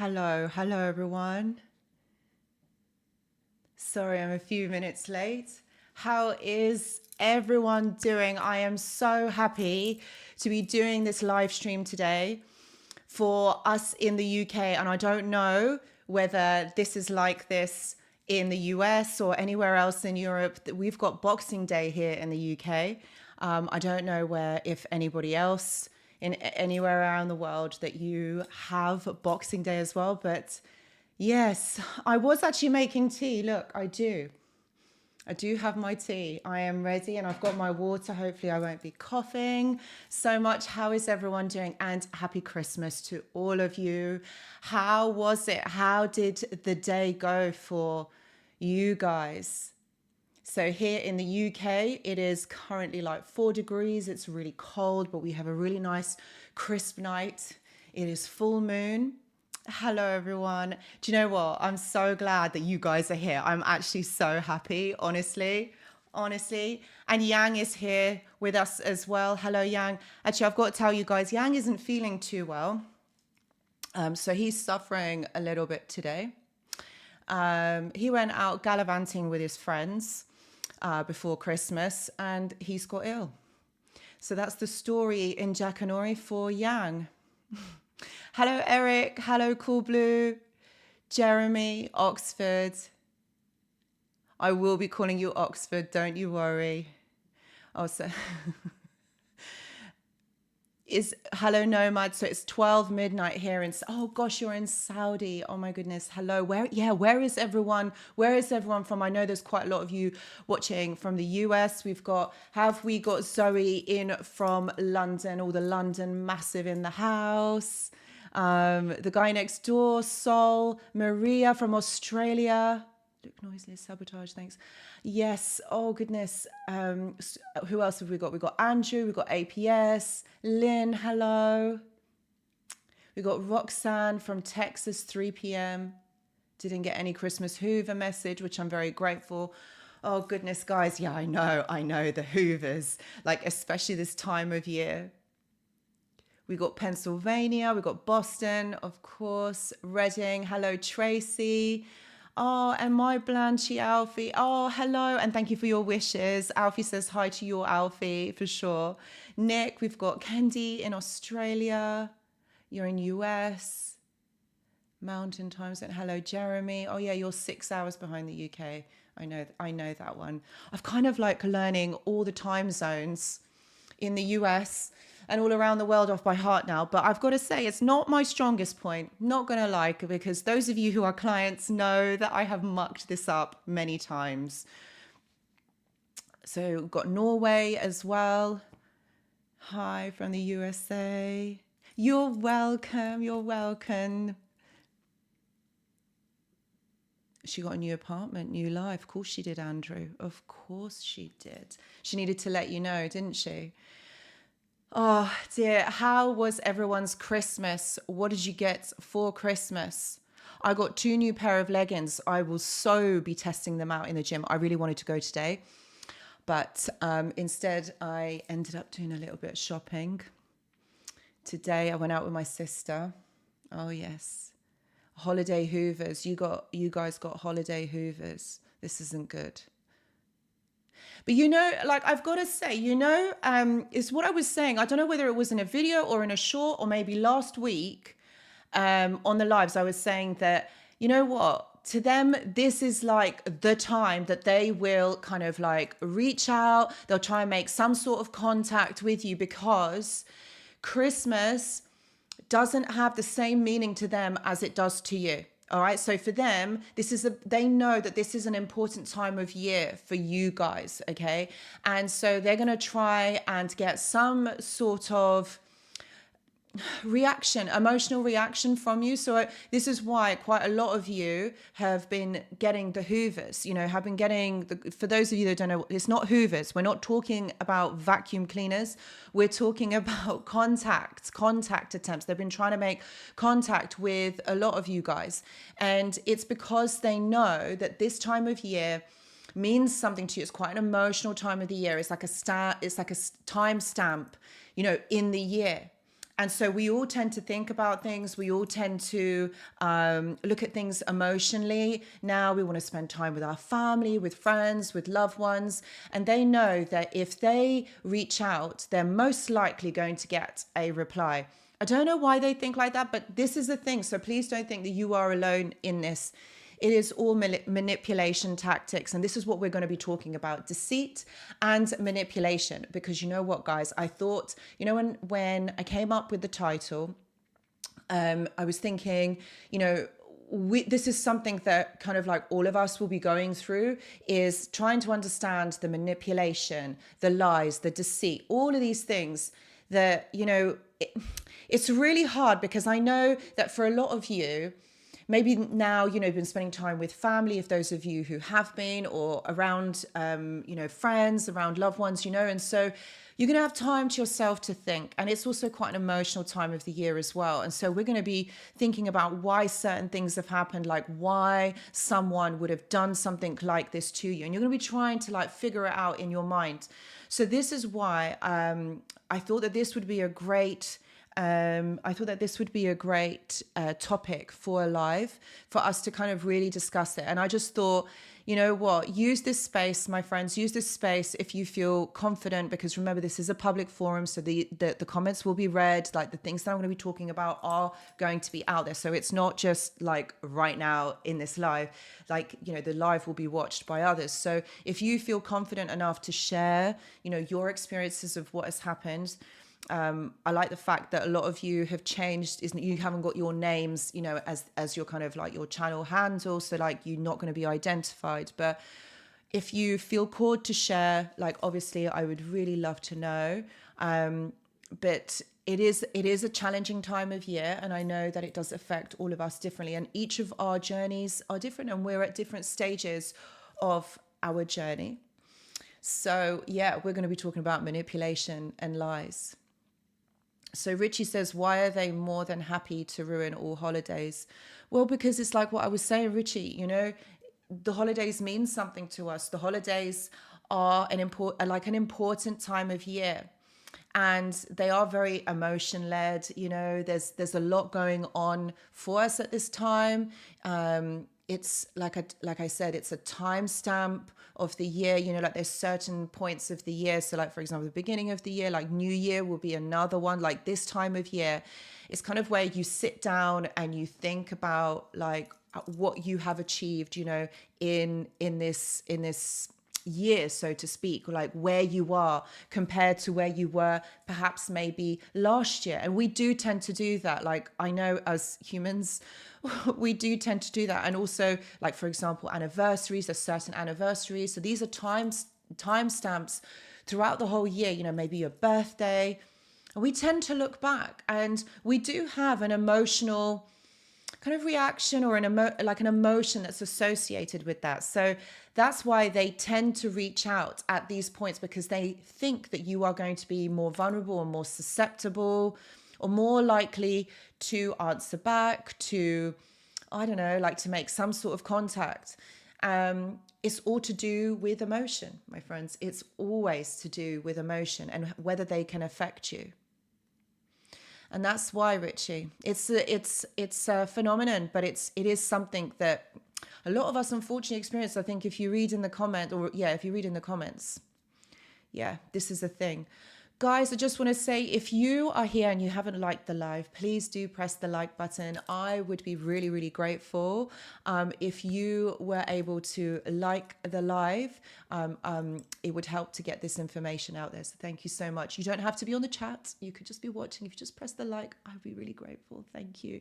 Hello everyone. Sorry, I'm a few minutes late. How is everyone doing? I am so happy to be doing this live stream today for us in the UK. And I don't know whether this is like this in the US or anywhere else in Europe. We've got Boxing Day here in the UK. I don't know if anybody else in anywhere around the world that you have Boxing Day as well. But yes, I was actually making tea. Look, I do have my tea. I am ready and I've got my water. Hopefully I won't be coughing so much. How is everyone doing? And happy Christmas to all of you. How was it? How did the day go for you guys? So here in the UK, it is currently like 4 degrees. It's really cold, but we have a really nice crisp night. It is full moon. Hello, everyone. Do you know what? I'm so glad that you guys are here. I'm actually so happy, honestly. And Yang is here with us as well. Hello, Yang. Actually, I've got to tell you guys, Yang isn't feeling too well. So he's suffering a little bit today. He went out gallivanting with his friends before Christmas and he's got ill. So that's the story in Jackanory for Yang. Hello, Eric. Hello, Cool Blue. Jeremy, Oxford. I will be calling you Oxford, don't you worry. Also, hello, Nomad. So it's 12 midnight here oh gosh, you're in Saudi. Oh my goodness. Hello. Where is everyone? Where is everyone from? I know there's quite a lot of you watching from the US. Have we got Zoe in from London? All the London massive in the house. The guy next door, Sol, Maria from Australia. Look noiseless, sabotage, thanks. Yes, oh goodness. Who else have we got? We've got Andrew, we've got APS, Lynn, hello. We've got Roxanne from Texas, 3 p.m. Didn't get any Christmas Hoover message, which I'm very grateful. Oh goodness, guys. Yeah, I know, the Hoovers, like especially this time of year. We got Pennsylvania, we got Boston, of course, Reading. Hello, Tracy. Oh, and my Blanchy Alfie. Oh, hello, and thank you for your wishes. Alfie says hi to your Alfie, for sure. Nick, we've got Candy in Australia. You're in US. Mountain Time Zone. Hello, Jeremy. Oh, yeah, you're 6 hours behind the UK. I know that one. I've kind of like learning all the time zones in the US and all around the world off by heart now. But I've got to say, it's not my strongest point. Not going to lie, because those of you who are clients know that I have mucked this up many times. So we've got Norway as well. Hi from the USA. You're welcome. You're welcome. She got a new apartment, new life. Of course she did, Andrew. Of course she did. She needed to let you know, didn't she? Oh dear, how was everyone's Christmas? What did you get for Christmas? I got 2 new pair of leggings. I will so be testing them out in the gym. I really wanted to go today, but instead I ended up doing a little bit of shopping. Today I went out with my sister. Oh yes, holiday Hoovers. You guys got holiday Hoovers. This isn't good. But like I've got to say, is what I was saying. I don't know whether it was in a video or in a short or maybe last week on the lives. I was saying that, you know what, to them, this is like the time that they will kind of like reach out. They'll try and make some sort of contact with you because Christmas doesn't have the same meaning to them as it does to you. All right. So for them, they know that this is an important time of year for you guys. Okay. And so they're going to try and get some sort of emotional reaction from you. So this is why quite a lot of you have been getting the Hoovers, have been getting for those of you that don't know, it's not Hoovers. We're not talking about vacuum cleaners. We're talking about contact attempts. They've been trying to make contact with a lot of you guys. And it's because they know that this time of year means something to you. It's quite an emotional time of the year. It's like a time stamp, in the year. And so we all tend to think about things. We all tend to look at things emotionally. Now we want to spend time with our family, with friends, with loved ones. And they know that if they reach out, they're most likely going to get a reply. I don't know why they think like that, but this is the thing. So please don't think that you are alone in this. It is all manipulation tactics. And this is what we're going to be talking about: deceit and manipulation. Because you know what, guys, I thought, when I came up with the title, I was thinking, this is something that kind of like all of us will be going through, is trying to understand the manipulation, the lies, the deceit, all of these things that, it's really hard, because I know that for a lot of you, maybe now, you've been spending time with family, if those of you who have been, or around, friends, around loved ones, and so you're going to have time to yourself to think. And it's also quite an emotional time of the year as well. And so we're going to be thinking about why certain things have happened, like why someone would have done something like this to you. And you're going to be trying to like figure it out in your mind. So this is why I thought that this would be a great topic for a live, for us to kind of really discuss it. And I just thought, use this space, my friends, use this space if you feel confident, because remember, this is a public forum. So the comments will be read, like the things that I'm going to be talking about are going to be out there. So it's not just like right now in this live, like, the live will be watched by others. So if you feel confident enough to share, your experiences of what has happened, I like the fact that a lot of you have changed, isn't you haven't got your names, as your kind of like your channel handle, so like you're not going to be identified. But if you feel called to share, like obviously I would really love to know. But it is a challenging time of year, and I know that it does affect all of us differently, and each of our journeys are different, and we're at different stages of our journey. So yeah, we're going to be talking about manipulation and lies. So Richie says, why are they more than happy to ruin all holidays? Well, because it's like what I was saying, Richie, the holidays mean something to us. The holidays are an important time of year. And they are very emotion led. There's a lot going on for us at this time. It's like I said, it's a timestamp of the year. Like there's certain points of the year. So like, for example, the beginning of the year, like New Year will be another one. Like this time of year, it's kind of where you sit down and you think about like what you have achieved, in this year, so to speak, like where you are compared to where you were perhaps maybe last year. And we do tend to do that. Like I know as humans, we do tend to do that. And also, like, for example, anniversaries, there's certain anniversaries. So these are timestamps throughout the whole year, maybe your birthday. And we tend to look back, and we do have an emotional kind of reaction, or an emotion that's associated with that. So that's why they tend to reach out at these points, because they think that you are going to be more vulnerable or more susceptible, or more likely to answer back, to, I don't know, like to make some sort of contact. It's all to do with emotion, my friends. It's always to do with emotion and whether they can affect you. And that's why, Richie, it's a phenomenon, but it is something that a lot of us unfortunately experience. I think if you read in the comments, this is a thing. Guys, I just want to say, if you are here and you haven't liked the live, please do press the like button. I would be really, really grateful if you were able to like the live. It would help to get this information out there. So thank you so much. You don't have to be on the chat. You could just be watching. If you just press the like, I'd be really grateful. Thank you.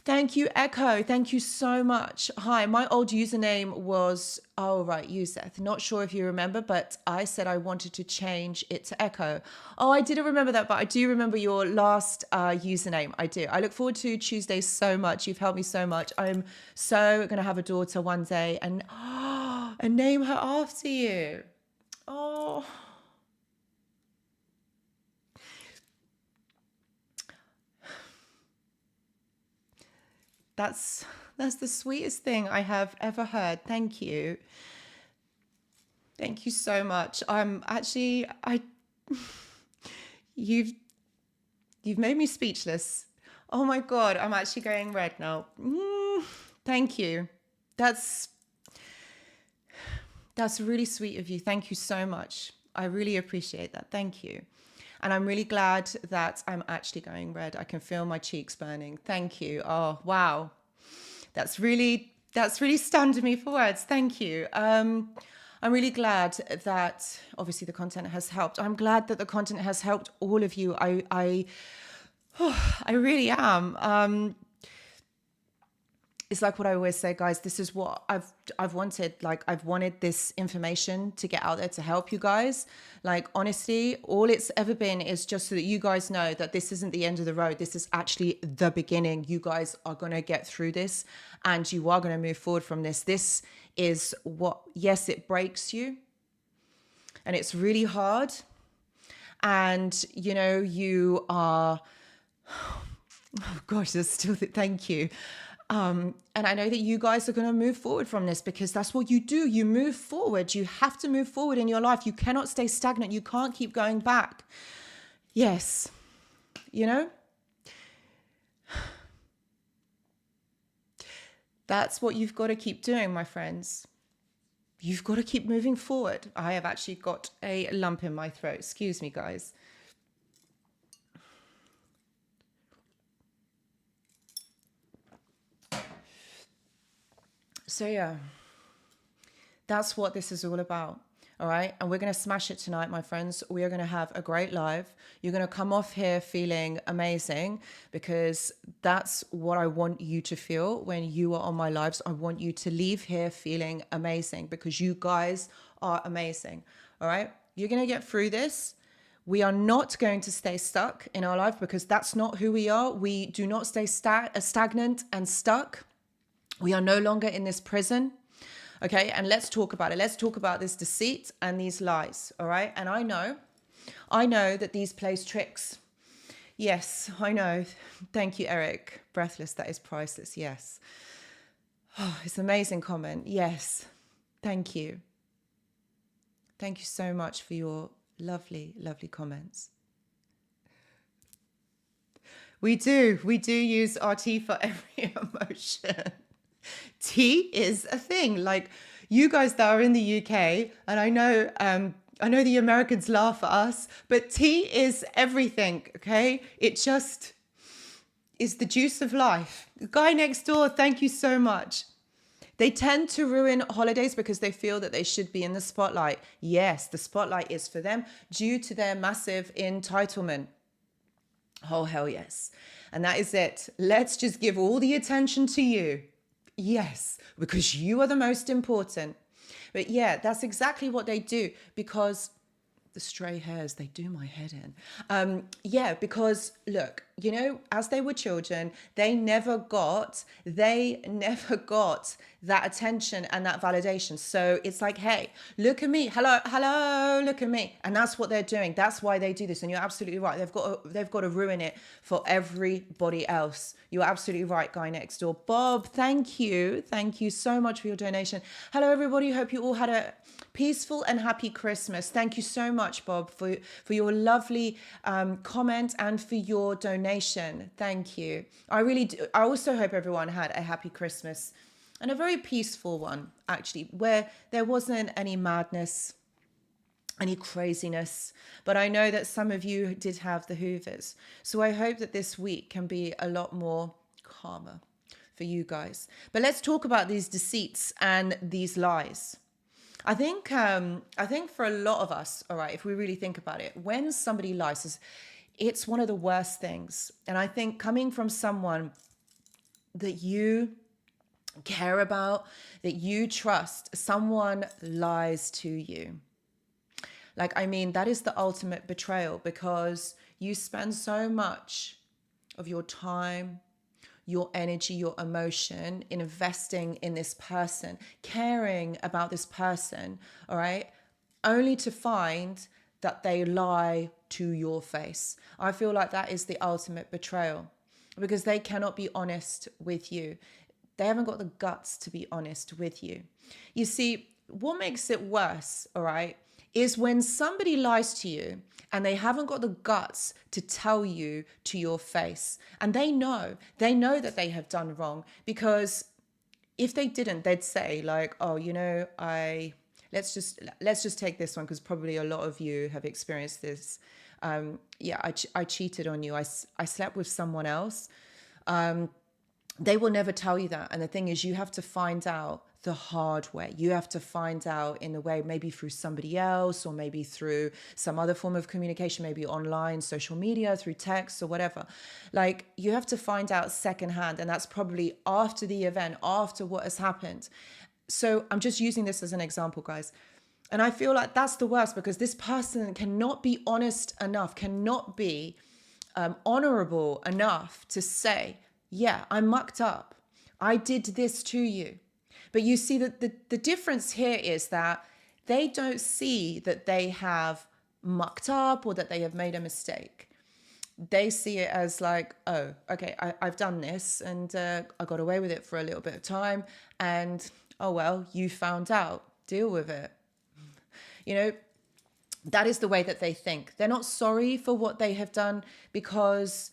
Thank you, Echo. Thank you so much. Hi, my old username was, Yuseth. Not sure if you remember, but I said I wanted to change it to Echo. Oh, I didn't remember that, but I do remember your last username. I do. I look forward to Tuesdays so much. You've helped me so much. I'm so going to have a daughter one day and name her after you. Oh. That's the sweetest thing I have ever heard. Thank you. Thank you so much. You've You've made me speechless. Oh my God, I'm actually going red now. Thank you. That's really sweet of you. Thank you so much. I really appreciate that. Thank you. And I'm really glad that I'm actually going red. I can feel my cheeks burning. Thank you. Oh, wow. That's really stunned me for words. Thank you. I'm really glad that obviously the content has helped. I'm glad that the content has helped all of you. I really am. It's like what I always say, guys, this is what I've wanted. Like, I've wanted this information to get out there to help you guys. Like, honestly, all it's ever been is just so that you guys know that this isn't the end of the road. This is actually the beginning. You guys are going to get through this and you are going to move forward from this. This is what, yes, it breaks you and it's really hard. And, you know, you are, oh gosh, there's still, thank you. And I know that you guys are going to move forward from this because that's what you do. You move forward. You have to move forward in your life. You cannot stay stagnant. You can't keep going back. Yes. You know, that's what you've got to keep doing, my friends. You've got to keep moving forward. I have actually got a lump in my throat. Excuse me, guys. So yeah, that's what this is all about. All right. And we're going to smash it tonight, my friends. We are going to have a great live. You're going to come off here feeling amazing because that's what I want you to feel when you are on my lives. I want you to leave here feeling amazing because you guys are amazing. All right. You're going to get through this. We are not going to stay stuck in our life because that's not who we are. We do not stay stagnant and stuck. We are no longer in this prison. Okay, and let's talk about it. Let's talk about this deceit and these lies. All right, and I know that these plays tricks. Yes, I know. Thank you, Eric. Breathless, that is priceless. Yes. Oh, it's an amazing comment. Yes, thank you. Thank you so much for your lovely, lovely comments. We do use our tea for every emotion. Tea is a thing. Like, you guys that are in the UK, and I know the Americans laugh at us, but tea is everything. Okay, it just is the juice of life. Guy next door, thank you so much. They tend to ruin holidays because they feel that they should be in the spotlight. Yes, the spotlight is for them due to their massive entitlement. Oh, hell yes. And that is it. Let's just give all the attention to you. Yes, because you are the most important. But yeah, that's exactly what they do because the stray hairs, they do my head in. Yeah, because look, you know, as they were children, they never got that attention and that validation. So it's like, hey, look at me. Hello, look at me. And that's what they're doing. That's why they do this. And you're absolutely right. They've got to ruin it for everybody else. You're absolutely right, guy next door. Bob, thank you. Thank you so much for your donation. Hello, everybody. Hope you all had a peaceful and happy Christmas. Thank you so much, Bob, for your lovely comment and for your donation. Thank you. I really do. I also hope everyone had a happy Christmas and a very peaceful one, actually, where there wasn't any madness, any craziness. But I know that some of you did have the Hoovers. So I hope that this week can be a lot more calmer for you guys. But let's talk about these deceits and these lies. I think for a lot of us, all right, if we really think about it, when somebody lies, it's one of the worst things. And I think coming from someone that you care about, that you trust, someone lies to you. Like, I mean, that is the ultimate betrayal because you spend so much of your time, your energy, your emotion in investing in this person, caring about this person, all right, only to find that they lie to your face. I feel like that is the ultimate betrayal because they cannot be honest with you. They haven't got the guts to be honest with you. You see, what makes it worse, all right, is when somebody lies to you and they haven't got the guts to tell you to your face. And they know that they have done wrong, because if they didn't, they'd say like, oh, let's just take this one, because probably a lot of you have experienced this. I cheated on you. I slept with someone else. They will never tell you that. And the thing is, you have to find out the hard way. You have to find out in a way, maybe through somebody else, or maybe through some other form of communication, maybe online, social media, through text or whatever. Like, you have to find out secondhand. And that's probably after the event, after what has happened. So I'm just using this as an example, guys. And I feel like that's the worst, because this person cannot be honest enough, cannot be honorable enough to say, yeah, I mucked up. I did this to you. But you see that the difference here is that they don't see that they have mucked up or that they have made a mistake. They see it as like, oh, okay, I've done this, and I got away with it for a little bit of time. And, oh, well, you found out. Deal with it. That is the way that they think. They're not sorry for what they have done, because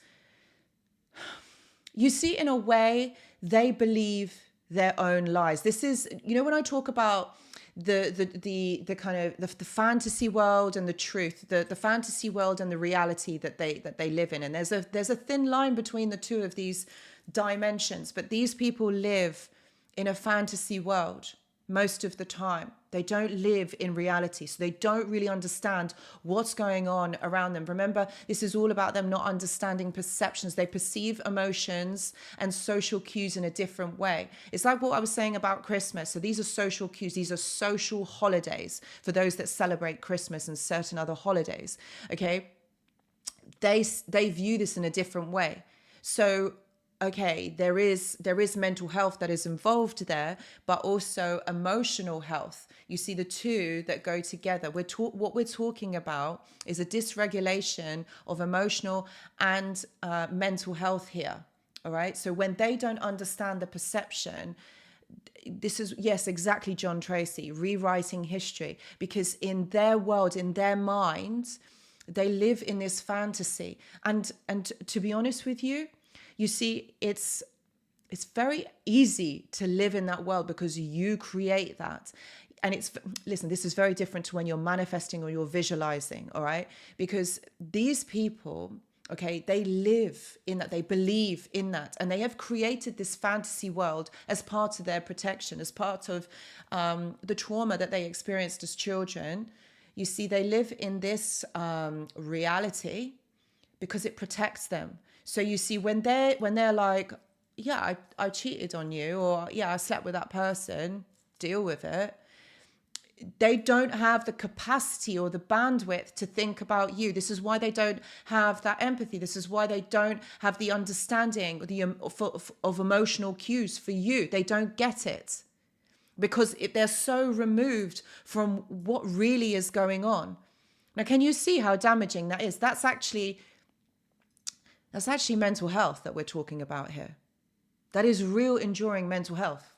you see, in a way, they believe their own lies. This is, when I talk about the kind of the fantasy world and the truth, the fantasy world and the reality that they live in. And there's a thin line between the two of these dimensions. But these people live in a fantasy world most of the time. They don't live in reality. So they don't really understand what's going on around them. Remember, this is all about them not understanding perceptions. They perceive emotions and social cues in a different way. It's like what I was saying about Christmas. So these are social cues. These are social holidays for those that celebrate Christmas and certain other holidays. Okay. They view this in a different way. So okay, there is mental health that is involved there, but also emotional health. You see the two that go together. What we're talking about is a dysregulation of emotional and mental health here. All right. So when they don't understand the perception, this is, yes, exactly, John Tracy, rewriting history, because in their world, in their minds, they live in this fantasy. And to be honest with you, you see, it's very easy to live in that world because you create that. And listen, this is very different to when you're manifesting or you're visualizing, all right? Because these people, okay, they live in that, they believe in that, and they have created this fantasy world as part of their protection, as part of the trauma that they experienced as children. You see, they live in this reality because it protects them. So you see, when they're like, yeah, I cheated on you, or yeah, I slept with that person, deal with it. They don't have the capacity or the bandwidth to think about you. This is why they don't have that empathy. This is why they don't have the understanding of emotional cues for you. They don't get it because they're so removed from what really is going on. Now, can you see how damaging that is? That's actually mental health that we're talking about here. That is real enduring mental health,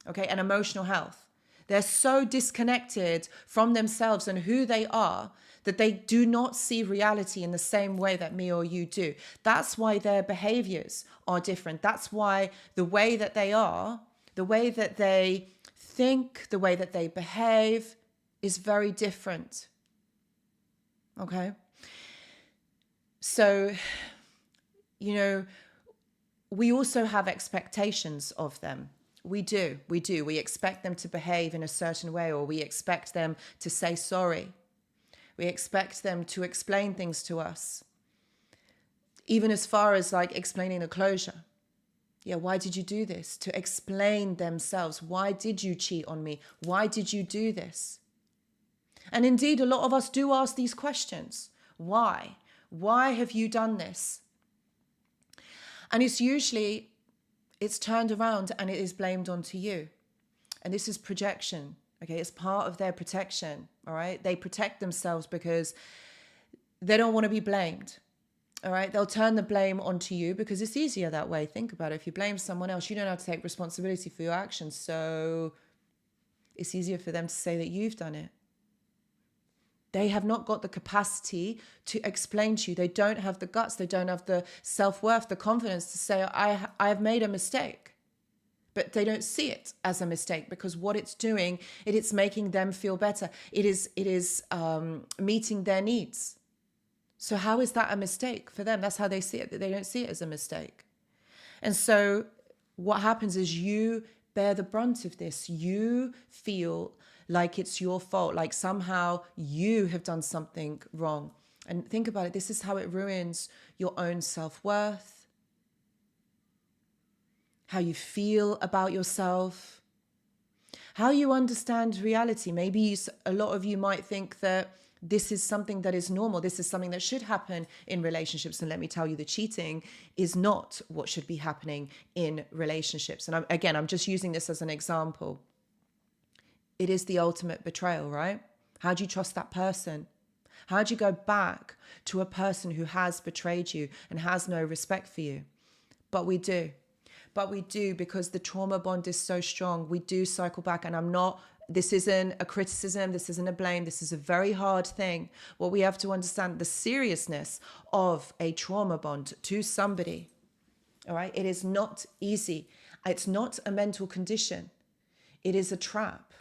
okay, and emotional health. They're so disconnected from themselves and who they are that they do not see reality in the same way that me or you do. That's why their behaviors are different. That's why the way that they are, the way that they think, the way that they behave is very different, okay? So, we also have expectations of them. We do. We expect them to behave in a certain way, or we expect them to say sorry. We expect them to explain things to us. Even as far as like explaining a closure. Yeah, why did you do this? To explain themselves. Why did you cheat on me? Why did you do this? And indeed, a lot of us do ask these questions. Why? Why have you done this? And it's turned around and it is blamed onto you. And this is projection, okay? It's part of their protection, all right? They protect themselves because they don't want to be blamed, all right? They'll turn the blame onto you because it's easier that way. Think about it. If you blame someone else, you don't have to take responsibility for your actions. So it's easier for them to say that you've done it. They have not got the capacity to explain to you. They don't have the guts. They don't have the self-worth, the confidence to say, I have made a mistake. But they don't see it as a mistake, because what it's doing, it's making them feel better. It is meeting their needs. So how is that a mistake for them? That's how they see it. They don't see it as a mistake. And so what happens is you bear the brunt of this. You feel like it's your fault, like somehow you have done something wrong. And think about it. This is how it ruins your own self-worth, how you feel about yourself, how you understand reality. Maybe a lot of you might think that this is something that is normal. This is something that should happen in relationships. And let me tell you, the cheating is not what should be happening in relationships. And I'm just using this as an example. It is the ultimate betrayal, right? How do you trust that person? How do you go back to a person who has betrayed you and has no respect for you? But we do. But we do, because the trauma bond is so strong. We do cycle back. And this isn't a criticism. This isn't a blame. This is a very hard thing. What we have to understand, the seriousness of a trauma bond to somebody. All right. It is not easy. It's not a mental condition. It is a trap.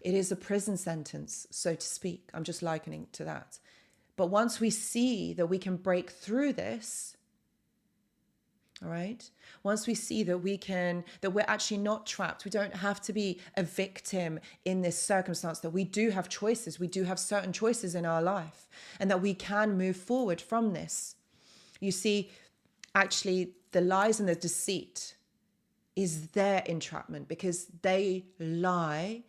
It is a prison sentence, so to speak. I'm just likening to that. But once we see that we can break through this, all right, once we see that we're actually not trapped, we don't have to be a victim in this circumstance, that we do have choices, we do have certain choices in our life, and that we can move forward from this. You see, actually, the lies and the deceit is their entrapment, because they lie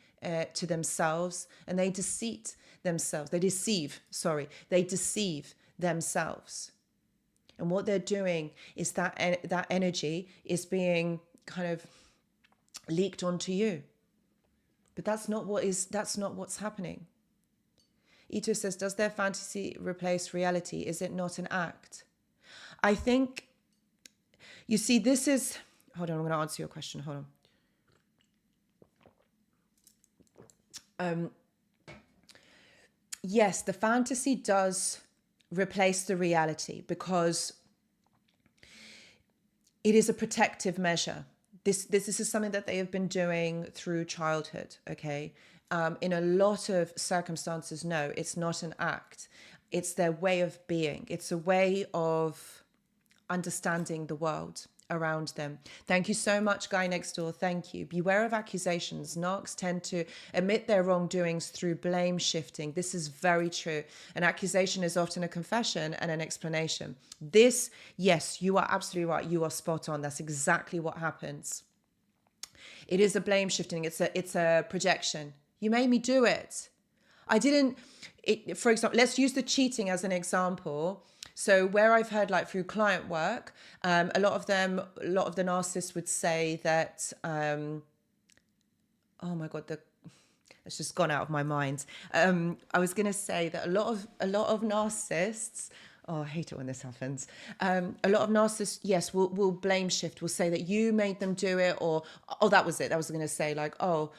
to themselves and they deceive themselves. They deceive themselves. And what they're doing is that energy is being kind of leaked onto you. But that's not what's happening. Ito says, does their fantasy replace reality? Is it not an act? I think, you see, this is, hold on, I'm going to answer your question. Hold on. Yes, the fantasy does replace the reality, because it is a protective measure. This is something that they have been doing through childhood, okay? In a lot of circumstances, no, it's not an act. It's their way of being. It's a way of understanding the world around them. Thank you so much, Guy Next Door. Thank you. Beware of accusations. Narcs tend to admit their wrongdoings through blame shifting. This is very true. An accusation is often a confession and an explanation. This, yes, you are absolutely right. You are spot on. That's exactly what happens. It is a blame shifting. It's a projection. You made me do it. I didn't. For example, let's use the cheating as an example. So where I've heard, like through client work, a lot of the narcissists would say that, oh my God, it's just gone out of my mind. I was going to say that a lot of narcissists, oh, I hate it when this happens. A lot of narcissists, yes, will blame shift. Will say that you made them do it, or, oh, that was it. I was going to say like, oh,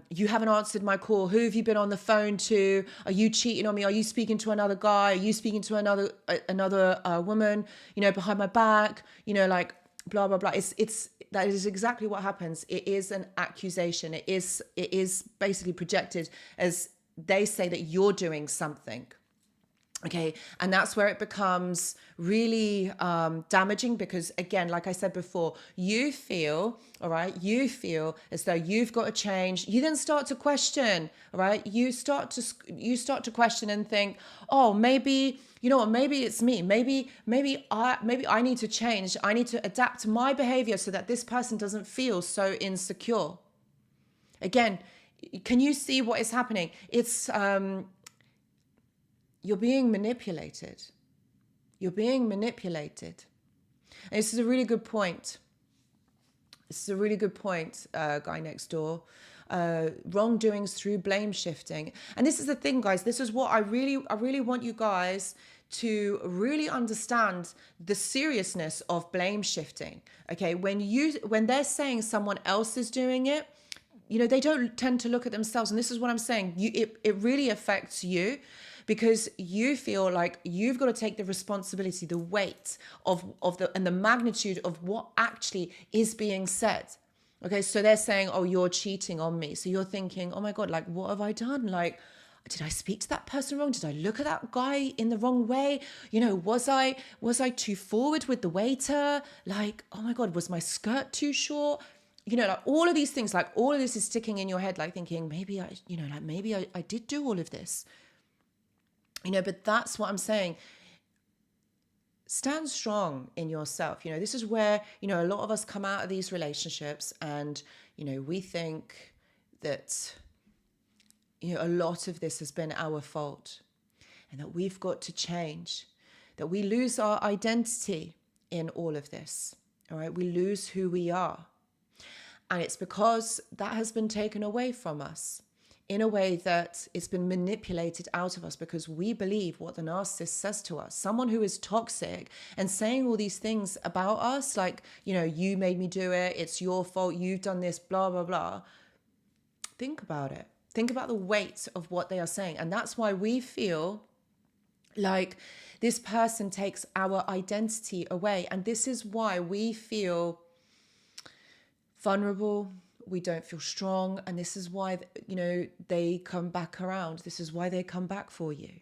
you haven't answered my call. Who have you been on the phone to? Are you cheating on me? Are you speaking to another guy? Are you speaking to another woman, behind my back, like blah, blah, blah. That is exactly what happens. It is an accusation. It is basically projected as they say that you're doing something. Okay, and that's where it becomes really damaging, because again, like I said before, you feel as though you've got to change. You then start to question, all right? You start to question and think, oh, maybe, you know what, maybe it's me. Maybe I need to change. I need to adapt my behavior so that this person doesn't feel so insecure. Again, can you see what is happening? It's you're being manipulated. You're being manipulated. And this is a really good point. Guy Next Door. Wrongdoings through blame shifting. And this is the thing, guys. This is what I really want you guys to really understand, the seriousness of blame shifting. Okay, when they're saying someone else is doing it, they don't tend to look at themselves. And this is what I'm saying. It really affects you, because you feel like you've got to take the responsibility, the weight of the magnitude of what actually is being said. Okay, so they're saying, oh, you're cheating on me. So you're thinking, oh my God, like, what have I done? Like, did I speak to that person wrong? Did I look at that guy in the wrong way? Was I too forward with the waiter? Like, oh my God, was my skirt too short? Like all of these things, like all of this is sticking in your head, like thinking maybe I did do all of this. But that's what I'm saying. Stand strong in yourself. This is where, a lot of us come out of these relationships and, we think that, a lot of this has been our fault and that we've got to change, that we lose our identity in all of this. All right. We lose who we are. And it's because that has been taken away from us in a way that it's been manipulated out of us, because we believe what the narcissist says to us. Someone who is toxic and saying all these things about us, like, you made me do it, it's your fault, you've done this, blah, blah, blah. Think about it. Think about the weight of what they are saying. And that's why we feel like this person takes our identity away. And this is why we feel vulnerable. We don't feel strong. And this is why, they come back around. This is why they come back for you.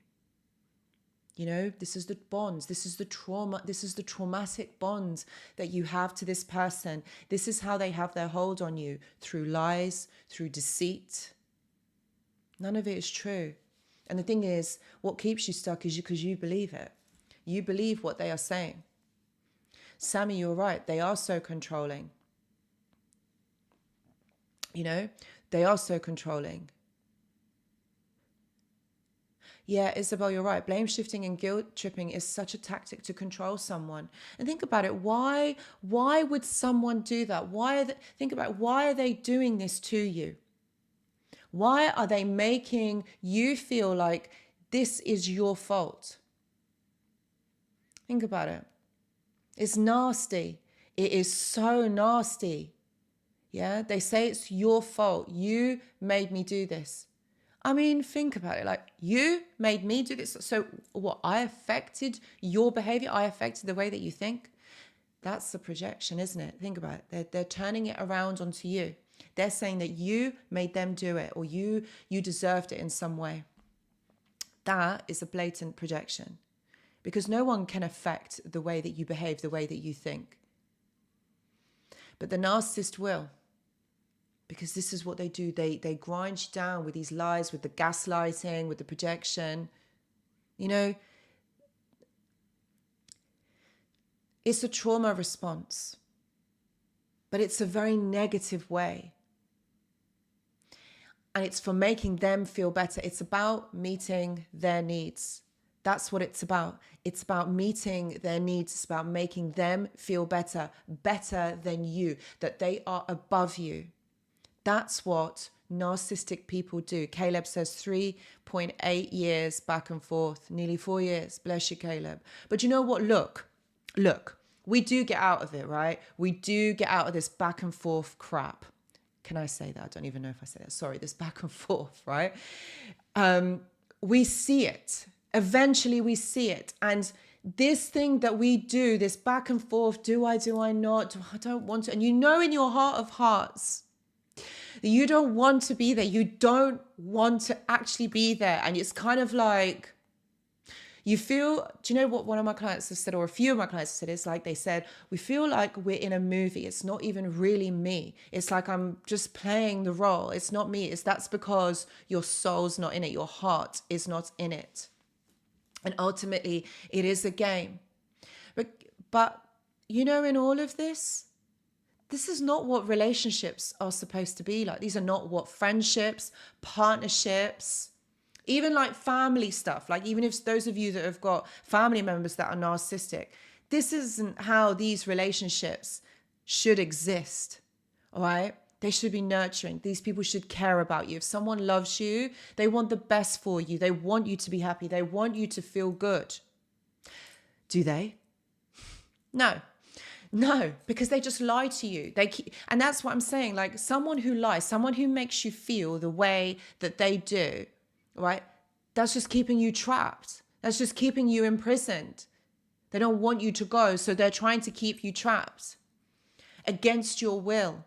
This is the bonds. This is the trauma. This is the traumatic bonds that you have to this person. This is how they have their hold on you, through lies, through deceit. None of it is true. And the thing is, what keeps you stuck is because you believe it. You believe what they are saying. Sammy, you're right. They are so controlling. They are so controlling. Yeah, Isabel, you're right. Blame shifting and guilt tripping is such a tactic to control someone. And think about it. Why would someone do that? Think about it. Why are they doing this to you? Why are they making you feel like this is your fault? Think about it. It's nasty. It is so nasty. Yeah, they say it's your fault. You made me do this. I mean, think about it. Like, you made me do this. So what? I affected your behavior. I affected the way that you think. That's the projection, isn't it? Think about it. They're turning it around onto you. They're saying that you made them do it, or you deserved it in some way. That is a blatant projection, because no one can affect the way that you behave, the way that you think. But the narcissist will, because this is what they do. They grind you down with these lies, with the gaslighting, with the projection. It's a trauma response, but it's a very negative way. And it's for making them feel better. It's about meeting their needs. That's what it's about. It's about meeting their needs. It's about making them feel better than you, that they are above you. That's what narcissistic people do. Caleb says 3.8 years back and forth, nearly 4 years. Bless you, Caleb. But you know what? Look, we do get out of it, right? We do get out of this back and forth crap. Can I say that? I don't even know if I said that. Sorry, this back and forth, right? We see it. Eventually we see it. And this thing that we do, this back and forth, do I not? I don't want to. And in your heart of hearts, that you don't want to be there. You don't want to actually be there. And it's kind of like, you feel, do you know what one of my clients have said, or a few of my clients have said? It's like they said, we feel like we're in a movie. It's not even really me. It's like I'm just playing the role. It's not me. That's because your soul's not in it. Your heart is not in it. And ultimately, it is a game. But in all of this is not what relationships are supposed to be like. These are not what friendships, partnerships, even like family stuff, like even if those of you that have got family members that are narcissistic, this isn't how these relationships should exist, all right? They should be nurturing. These people should care about you. If someone loves you, they want the best for you. They want you to be happy. They want you to feel good. Do they? No. No, because they just lie to you. And that's what I'm saying. Like someone who lies, someone who makes you feel the way that they do, right? That's just keeping you trapped. That's just keeping you imprisoned. They don't want you to go, so they're trying to keep you trapped against your will.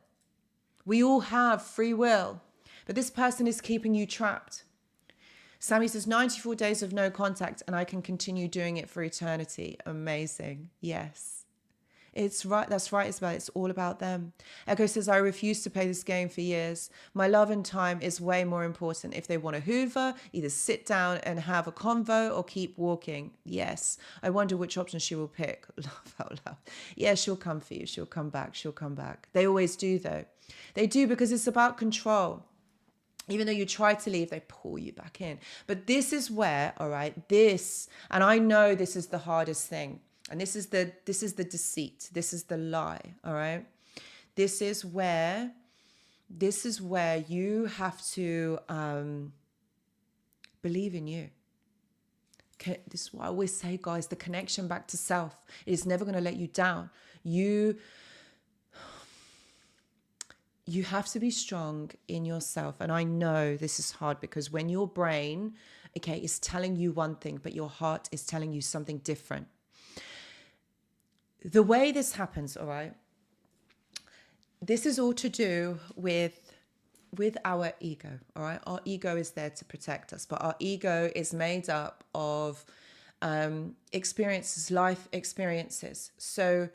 We all have free will, but this person is keeping you trapped. Sammy says 94 days of no contact and I can continue doing it for eternity. Amazing. Yes. It's right. That's right, Isabel. It's all about them. Echo says, I refuse to play this game for years. My love and time is way more important. If they want to hoover, either sit down and have a convo or keep walking. Yes. I wonder which option she will pick. Laugh out loud. Yeah, she'll come for you. She'll come back. She'll come back. They always do, though. They do, because it's about control. Even though you try to leave, they pull you back in. But this is where, all right, and I know this is the hardest thing. And this is the deceit. This is the lie. All right. This is where you have to believe in you. This is what I always say, guys. The connection back to self is never going to let you down. You have to be strong in yourself. And I know this is hard because when your brain, okay, is telling you one thing, but your heart is telling you something different. The way this happens, all right, this is all to do with our ego, all right? Our ego is there to protect us, but our ego is made up of experiences, life experiences. So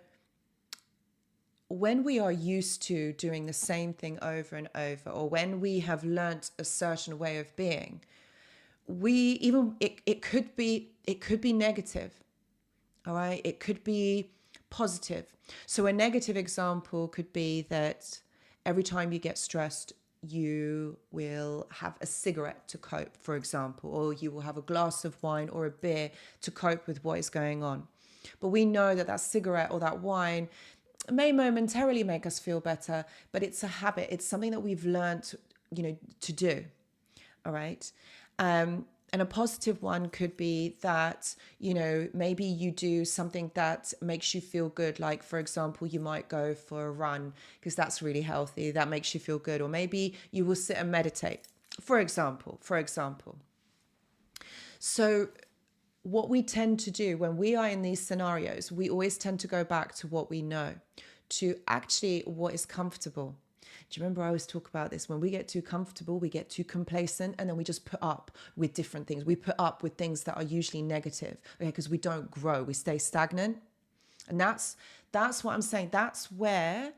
when we are used to doing the same thing over and over, or when we have learnt a certain way of being, it could be negative, all right? It could be positive. So a negative example could be that every time you get stressed, you will have a cigarette to cope, for example, or you will have a glass of wine or a beer to cope with what is going on. But we know that cigarette or that wine may momentarily make us feel better, but it's a habit. It's something that we've learned, to do. All right. And a positive one could be that, maybe you do something that makes you feel good. Like, for example, you might go for a run because that's really healthy. That makes you feel good. Or maybe you will sit and meditate, for example. So what we tend to do when we are in these scenarios, we always tend to go back to what we know, to actually what is comfortable. Do you remember I always talk about this? When we get too comfortable, we get too complacent, and then we just put up with different things. We put up with things that are usually negative, okay? Because we don't grow, we stay stagnant. And that's what I'm saying. That's where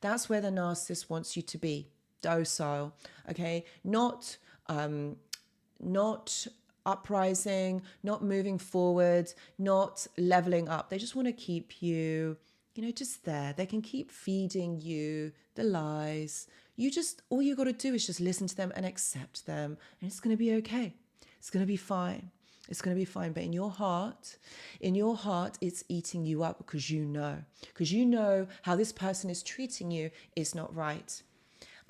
the narcissist wants you to be docile, okay? Not uprising, not moving forward, not leveling up. They just want to keep you, just there. They can keep feeding you the lies. All you got to do is just listen to them and accept them, and it's going to be okay. It's going to be fine. It's going to be fine. But in your heart, it's eating you up because you know how this person is treating you is not right.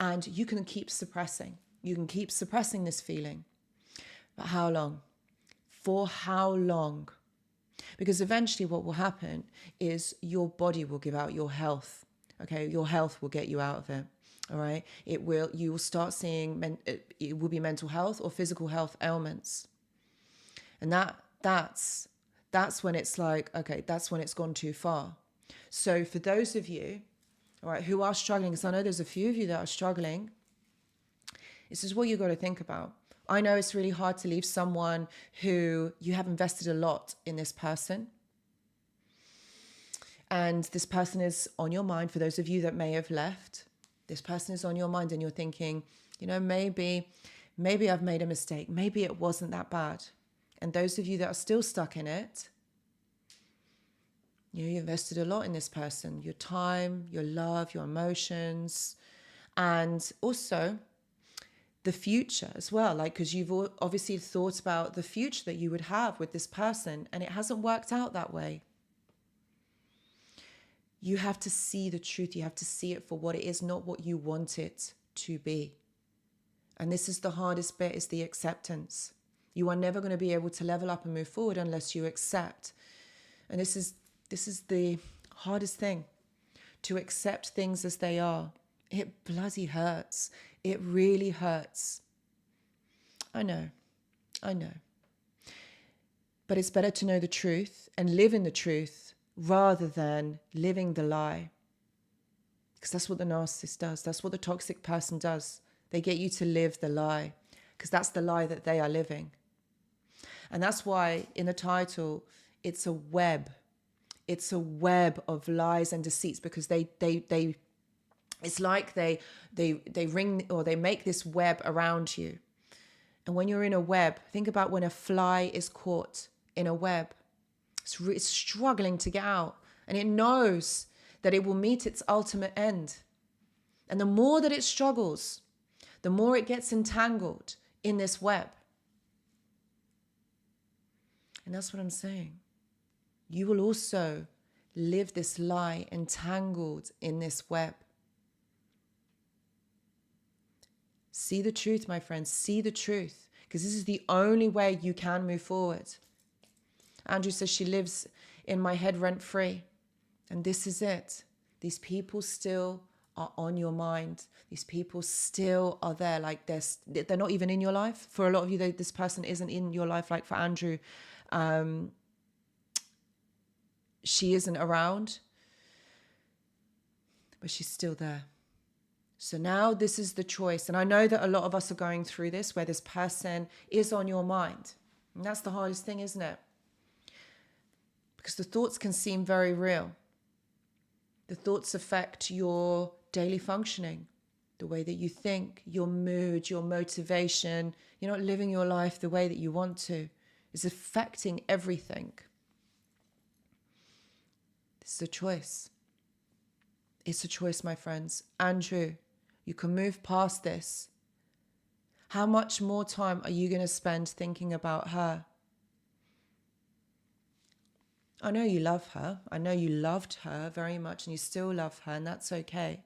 And you can keep suppressing. You can keep suppressing this feeling. But how long? For how long? Because eventually what will happen is your body will give out your health. Okay, your health will get you out of it. All right, you will start seeing, it will be mental health or physical health ailments. And that's when it's like, okay, that's when it's gone too far. So for those of you, all right, who are struggling, because I know there's a few of you that are struggling, this is what you got to think about. I know it's really hard to leave someone who you have invested a lot in this person. And this person is on your mind. For those of you that may have left, this person is on your mind and you're thinking, maybe I've made a mistake. Maybe it wasn't that bad. And those of you that are still stuck in it, you invested a lot in this person, your time, your love, your emotions, and also the future as well, because you've obviously thought about the future that you would have with this person, and it hasn't worked out that way. You have to see the truth. You have to see it for what it is, not what you want it to be. And this is the hardest bit, is the acceptance. You are never going to be able to level up and move forward unless you accept. And this is the hardest thing. to accept things as they are. It bloody hurts. It really hurts. I know. But it's better to know the truth and live in the truth rather than living the lie. Because that's what the narcissist does. That's what the toxic person does. They get you to live the lie because that's the lie that they are living. And that's why in the title, it's a web. It's a web of lies and deceits because they it's like they ring or they make this web around you. And when you're in a web, think about when a fly is caught in a web. It's struggling to get out. And it knows that it will meet its ultimate end. And the more that it struggles, the more it gets entangled in this web. And that's what I'm saying. You will also live this lie entangled in this web. See the truth, my friends. See the truth. Because this is the only way you can move forward. Andrew says she lives in my head rent-free. And this is it. These people still are on your mind. These people still are there. Like they're not even in your life. For a lot of you, this person isn't in your life. Like for Andrew, she isn't around. But she's still there. So now this is the choice. And I know that a lot of us are going through this where this person is on your mind. And that's the hardest thing, isn't it? Because the thoughts can seem very real. The thoughts affect your daily functioning, the way that you think, your mood, your motivation. You're not living your life the way that you want to. It's affecting everything. This is a choice. It's a choice, my friends. Andrew, you can move past this. How much more time are you going to spend thinking about her? I know you love her. I know you loved her very much and you still love her, and that's okay.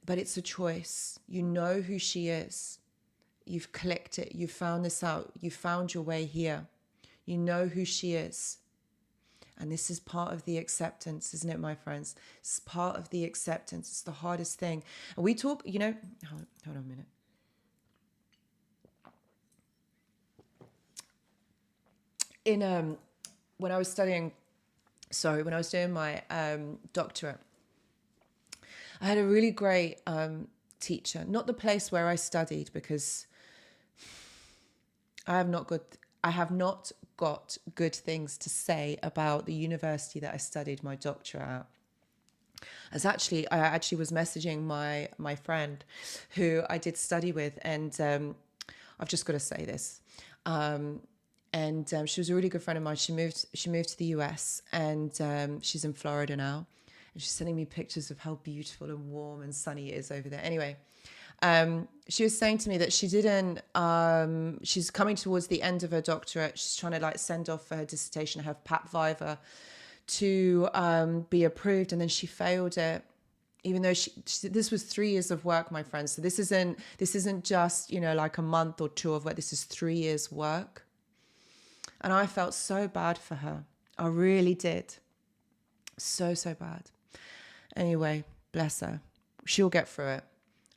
But it's a choice. You know who she is. You've clicked it. You've found this out. You found your way here. You know who she is. And this is part of the acceptance, isn't it, my friends? It's part of the acceptance. It's the hardest thing. And we talk, hold on a minute. When I was doing my doctorate, I had a really great teacher. Not the place where I studied, because I have not got good things to say about the university that I studied my doctorate at. I actually was messaging my friend who I did study with, and I've just got to say this. And she was a really good friend of mine. She moved to the US, and she's in Florida now. And she's sending me pictures of how beautiful and warm and sunny it is over there. Anyway, she was saying to me that she's coming towards the end of her doctorate. She's trying to send off for her dissertation, her PAP Viva, to be approved, and then she failed it. Even though this was 3 years of work, my friends. So this isn't just like a month or two of work. This is 3 years work. And I felt so bad for her. I really did. So bad. Anyway, bless her. She'll get through it.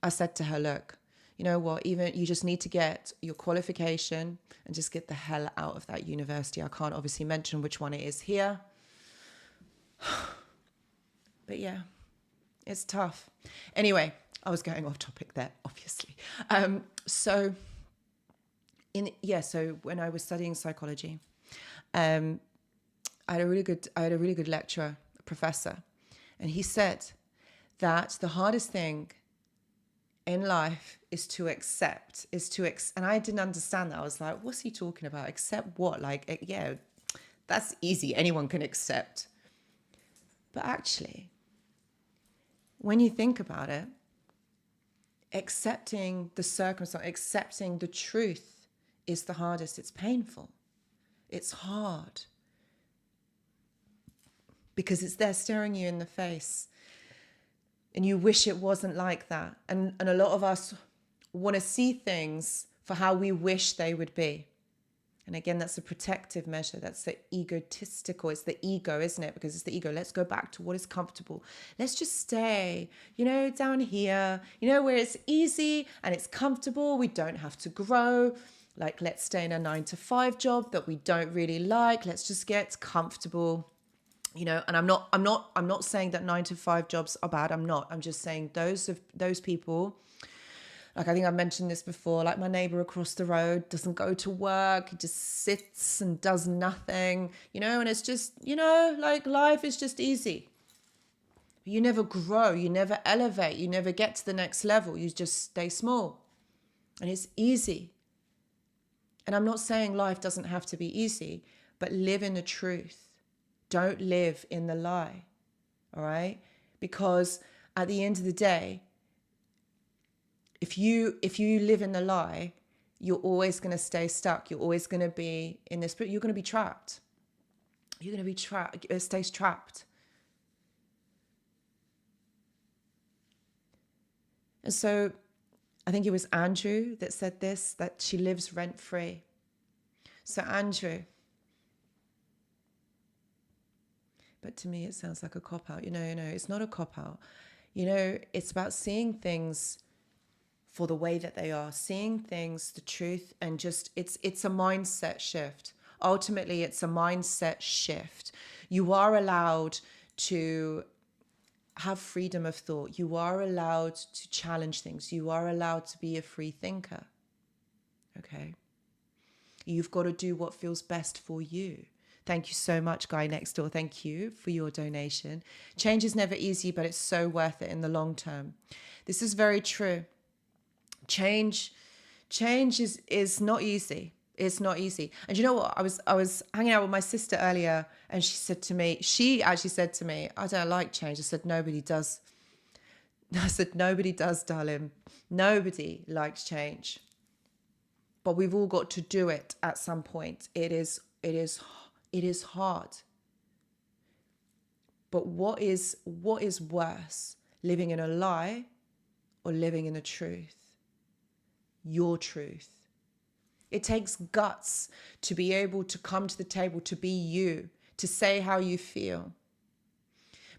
I said to her, look, you know what? Even you just need to get your qualification and just get the hell out of that university. I can't obviously mention which one it is here. But yeah, it's tough. Anyway, I was going off topic there, obviously. So when I was studying psychology, I had a really good lecturer, a professor, and he said that the hardest thing in life is to accept, and I didn't understand that. I was like, what's he talking about? Accept what? Yeah, that's easy. Anyone can accept. But actually, when you think about it, accepting the circumstance, accepting the truth is the hardest. It's painful. It's hard. Because it's there staring you in the face. And you wish it wasn't like that. And a lot of us want to see things for how we wish they would be. And again, that's a protective measure. That's the egotistical. It's the ego, isn't it? Because it's the ego. Let's go back to what is comfortable. Let's just stay, down here, where it's easy and it's comfortable. We don't have to grow. Like, let's stay in a 9-to-5 job that we don't really like. Let's just get comfortable, and I'm not saying that 9-to-5 jobs are bad. I'm not. I'm just saying those people. Like, I think I mentioned this before, like my neighbor across the road doesn't go to work, he just sits and does nothing, and it's just, like life is just easy. You never grow, you never elevate, you never get to the next level, you just stay small. And it's easy. And I'm not saying life doesn't have to be easy, but live in the truth. Don't live in the lie, all right? Because at the end of the day, if you live in the lie, you're always going to stay stuck. You're always going to be in this, but you're going to be trapped. You're going to be trapped. It stays trapped. And so I think it was Andrew that said this, that she lives rent free. So Andrew, but to me it sounds like a cop-out. It's not a cop-out. It's about seeing things for the way that they are, seeing things, the truth, and just it's a mindset shift. Ultimately, it's a mindset shift. You are allowed to have freedom of thought. You are allowed to challenge things. You are allowed to be a free thinker. Okay? You've got to do what feels best for you. Thank you so much, Guy Next Door. Thank you for your donation. Change is never easy, but it's so worth it in the long term. This is very true. Change is not easy. It's not easy. And you know what? I was hanging out with my sister earlier, and she actually said to me, I don't like change. I said, nobody does. I said, nobody does, darling. Nobody likes change. But we've all got to do it at some point. It is hard. But what is worse? Living in a lie or living in the truth? Your truth. It takes guts to be able to come to the table, to be you, to say how you feel.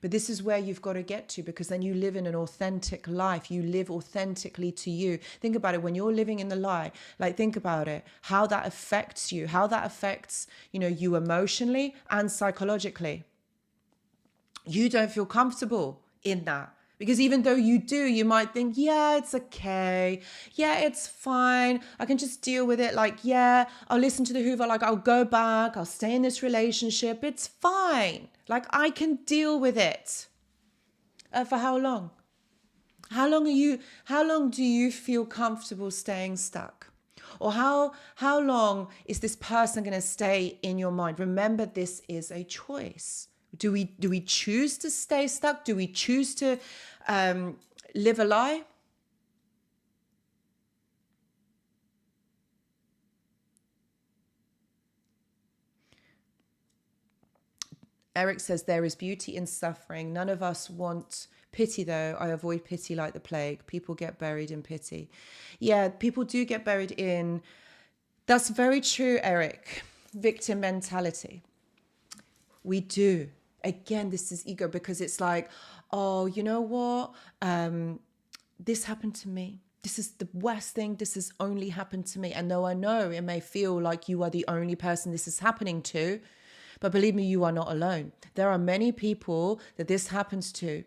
But this is where you've got to get to, because then you live in an authentic life. You live authentically to you. Think about it. When you're living in the lie, like, think about it, how that affects you, how that affects, you emotionally and psychologically. You don't feel comfortable in that. Because even though you do, you might think, yeah, it's okay. Yeah, it's fine. I can just deal with it. Like, yeah, I'll listen to the Hoover. Like, I'll go back. I'll stay in this relationship. It's fine. Like, I can deal with it. For how long? How long do you feel comfortable staying stuck? Or how long is this person going to stay in your mind? Remember, this is a choice. Do we choose to stay stuck? Do we choose to live a lie? Eric says, there is beauty in suffering. None of us want pity, though. I avoid pity like the plague. People get buried in pity. Yeah, people do get buried in. That's very true, Eric. Victim mentality. We do. Again, this is ego, because it's like, oh, you know what? This happened to me. This is the worst thing. This has only happened to me. And though I know it may feel like you are the only person this is happening to, but believe me, you are not alone. There are many people that this happens to.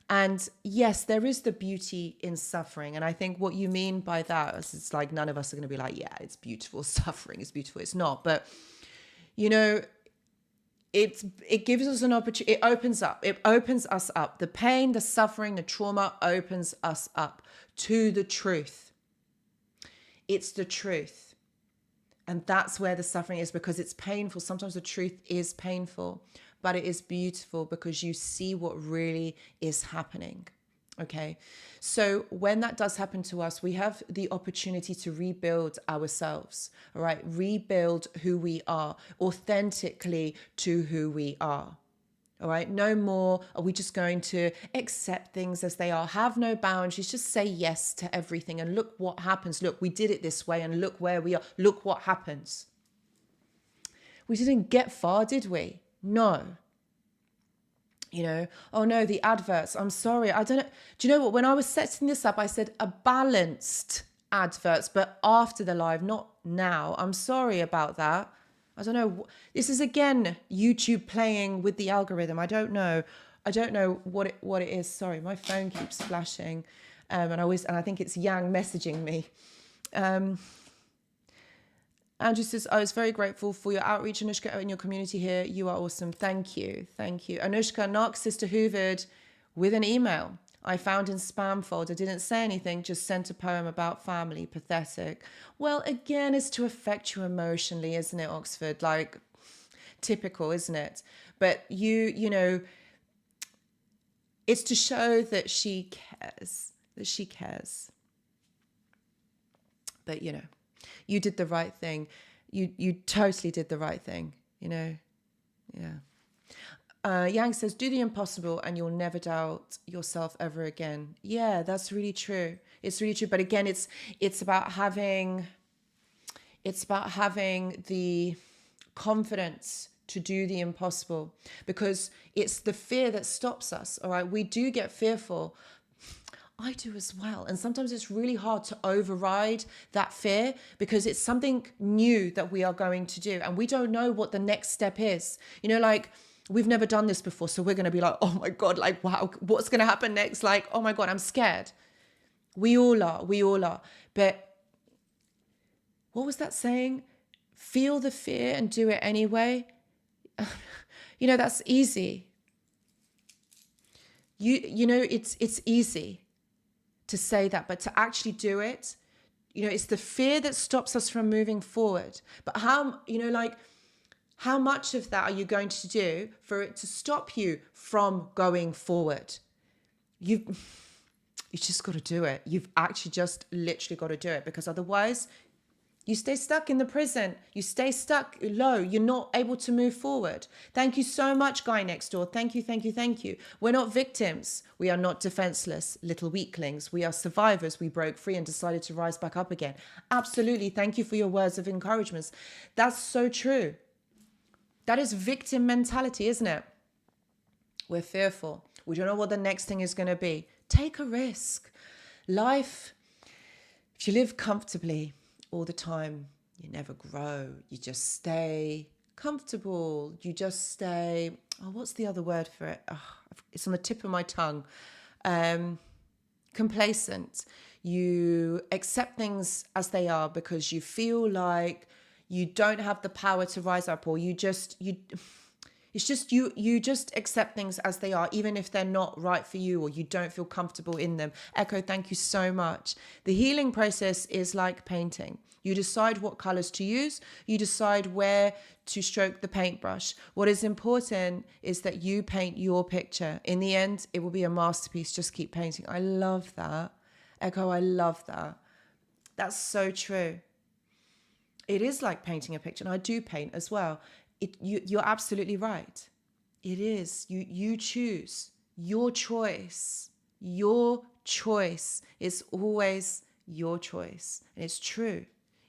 And yes, there is the beauty in suffering. And I think what you mean by that is, it's like, none of us are going to be like, yeah, it's beautiful. Suffering is beautiful. It's not. But, it gives us an opportunity. It opens us up. The pain, the suffering, the trauma opens us up to the truth. It's the truth. And that's where the suffering is, because it's painful. Sometimes the truth is painful, but it is beautiful because you see what really is happening. Okay. So when that does happen to us, we have the opportunity to rebuild ourselves, all right? Rebuild who we are authentically to who we are. All right. No more are we just going to accept things as they are, have no boundaries, just say yes to everything. And look what happens. Look, we did it this way, and look where we are. Look what happens. We didn't get far, did we? No. You know, oh no, the adverts. I'm sorry. I don't know. Do you know what? When I was setting this up, I said a balanced adverts, but after the live, not now. I'm sorry about that. I don't know. This is again YouTube playing with the algorithm. I don't know. I don't know what it is. Sorry, my phone keeps flashing, and I think it's Yang messaging me. Andrew says, I was very grateful for your outreach, Anushka, and your community here. You are awesome. Thank you. Thank you. Anushka, Narcissist hoovered with an email I found in spam folder. Didn't say anything, just sent a poem about family. Pathetic. Well, again, it's to affect you emotionally, isn't it, Oxford? Like, typical, isn't it? But you know, it's to show that she cares, But, you know, you did the right thing. You totally did the right thing, you know. Yeah. Yang says, do the impossible and you'll never doubt yourself ever again. Yeah, that's really true. It's really true. But again, it's about having the confidence to do the impossible, because it's the fear that stops us. All right. We do get fearful. I do as well. And sometimes it's really hard to override that fear because it's something new that we are going to do. And we don't know what the next step is. You know, like, we've never done this before. So we're going to be like, oh my God, like, wow, what's going to happen next? Like, oh my God, I'm scared. We all are. But what was that saying? Feel the fear and do it anyway. You know, that's easy. You know, it's easy to say that, but to actually do it, you know, it's the fear that stops us from moving forward. But how, you know, like, how much of that are you going to do for it to stop you from going forward? You just got to do it. You've actually just literally got to do it, because otherwise you stay stuck in the prison. You stay stuck low. You're not able to move forward. Thank you so much, Guy Next Door. Thank you, thank you, thank you. We're not victims. We are not defenseless little weaklings. We are survivors. We broke free and decided to rise back up again. Absolutely. Thank you for your words of encouragement. That's so true. That is victim mentality, isn't it? We're fearful. We don't know what the next thing is going to be. Take a risk. Life, if you live comfortably all the time, you never grow. You just stay comfortable. You just stay, what's the other word for it? It's on the tip of my tongue. Complacent. You accept things as they are because you feel like you don't have the power to rise up, or you just accept things as they are, even if they're not right for you or you don't feel comfortable in them. Echo, thank you so much. The healing process is like painting. You decide what colors to use. You decide where to stroke the paintbrush. What is important is that you paint your picture. In the end, it will be a masterpiece. Just keep painting. I love that. Echo, I love that. That's so true. It is like painting a picture, and I do paint as well. You're absolutely right. It is. You choose. Your choice. Your choice is always your choice. And it's true.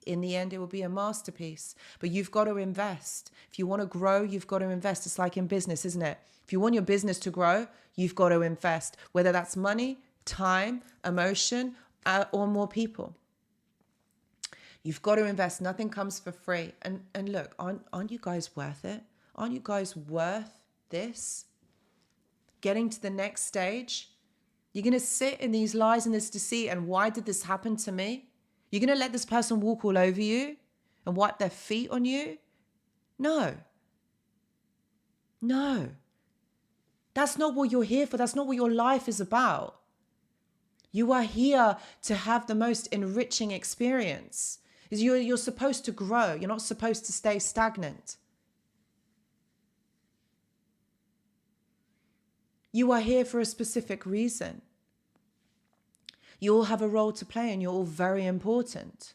In the end, it will be a masterpiece. But you've got to invest. If you want to grow, you've got to invest. It's like in business, isn't it? If you want your business to grow, you've got to invest. Whether that's money, time, emotion, or more people. You've got to invest. Nothing comes for free. And look, aren't you guys worth it? Aren't you guys worth this? Getting to the next stage? You're going to sit in these lies and this deceit, and why did this happen to me? You're going to let this person walk all over you and wipe their feet on you? No. That's not what you're here for. That's not what your life is about. You are here to have the most enriching experience. You're supposed to grow. You're not supposed to stay stagnant. You are here for a specific reason. You all have a role to play and you're all very important.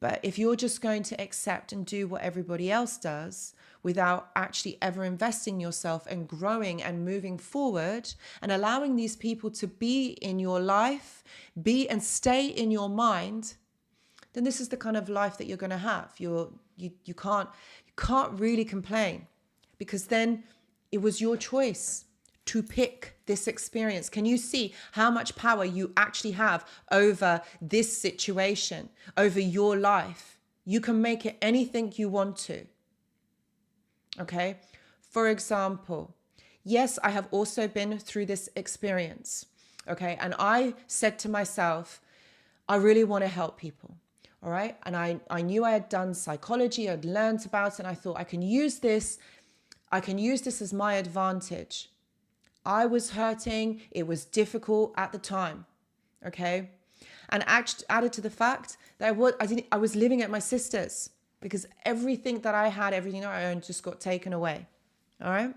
But if you're just going to accept and do what everybody else does without actually ever investing yourself and growing and moving forward and allowing these people to be in your life, be and stay in your mind, then this is the kind of life that you're going to have. You're you can't really complain, because then it was your choice to pick this experience. Can you see how much power you actually have over this situation, over your life? You can make it anything you want to. Okay? For example, yes, I have also been through this experience. Okay? And I said to myself, I really want to help people. All right? And I knew I had done psychology, I'd learned about it, and I thought I can use this as my advantage. I was hurting. It was difficult at the time. Okay. And added to the fact that I was living at my sister's, because everything that I had, everything that I owned just got taken away. All right.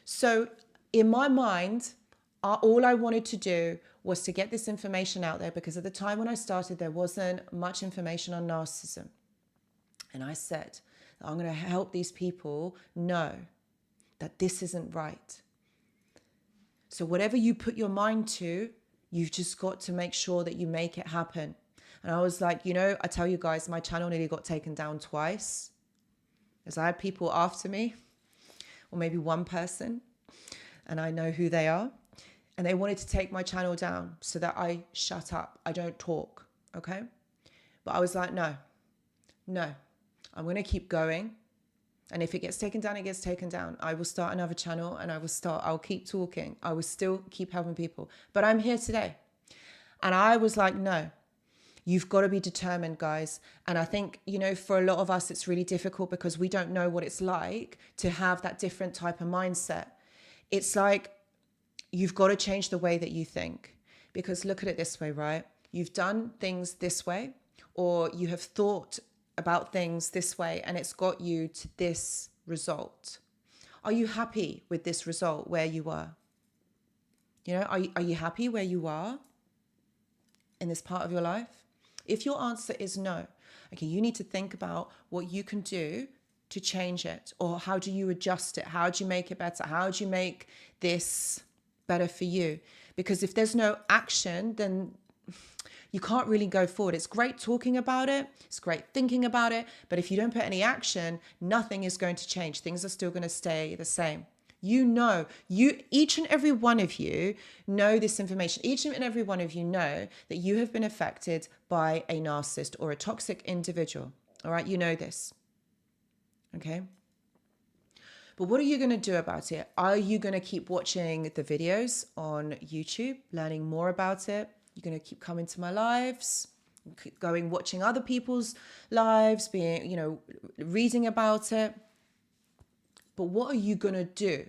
So in my mind, all I wanted to do was to get this information out there, because at the time when I started, there wasn't much information on narcissism. And I said, I'm going to help these people know that this isn't right. So whatever you put your mind to, you've just got to make sure that you make it happen. And I was like, I tell you guys, my channel nearly got taken down twice, because I had people after me, or maybe one person, and I know who they are. And they wanted to take my channel down so that I shut up. I don't talk. Okay. But I was like, no, I'm going to keep going. And if it gets taken down, it gets taken down. I will start another channel, and I'll keep talking. I will still keep helping people. But I'm here today. And I was like, no, you've got to be determined, guys. And I think, for a lot of us, it's really difficult because we don't know what it's like to have that different type of mindset. It's like, you've got to change the way that you think. Because look at it this way, right? You've done things this way, or you have thought about things this way, and it's got you to this result. Are you happy with this result where you are? Are you happy where you are in this part of your life? If your answer is no, okay, you need to think about what you can do to change it, or how do you adjust it? How do you make it better? How do you make this better for you? Because if there's no action, then you can't really go forward. It's great talking about it. It's great thinking about it. But if you don't put any action, nothing is going to change. Things are still going to stay the same. Each and every one of you know this information. Each and every one of you know that you have been affected by a narcissist or a toxic individual. All right. You know this. Okay. But what are you going to do about it? Are you going to keep watching the videos on YouTube, learning more about it? You're going to keep coming to my lives, keep going, watching other people's lives, reading about it. But what are you going to do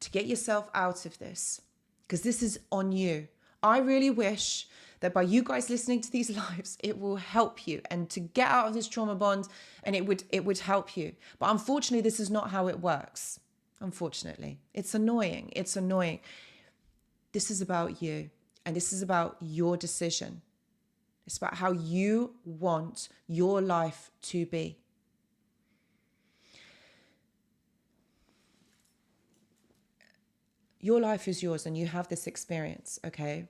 to get yourself out of this? Because this is on you. I really wish that by you guys listening to these lives, it will help you, and to get out of this trauma bond, and it would help you. But unfortunately, this is not how it works. Unfortunately, it's annoying. It's annoying. This is about you, and this is about your decision. It's about how you want your life to be. Your life is yours, and you have this experience, okay?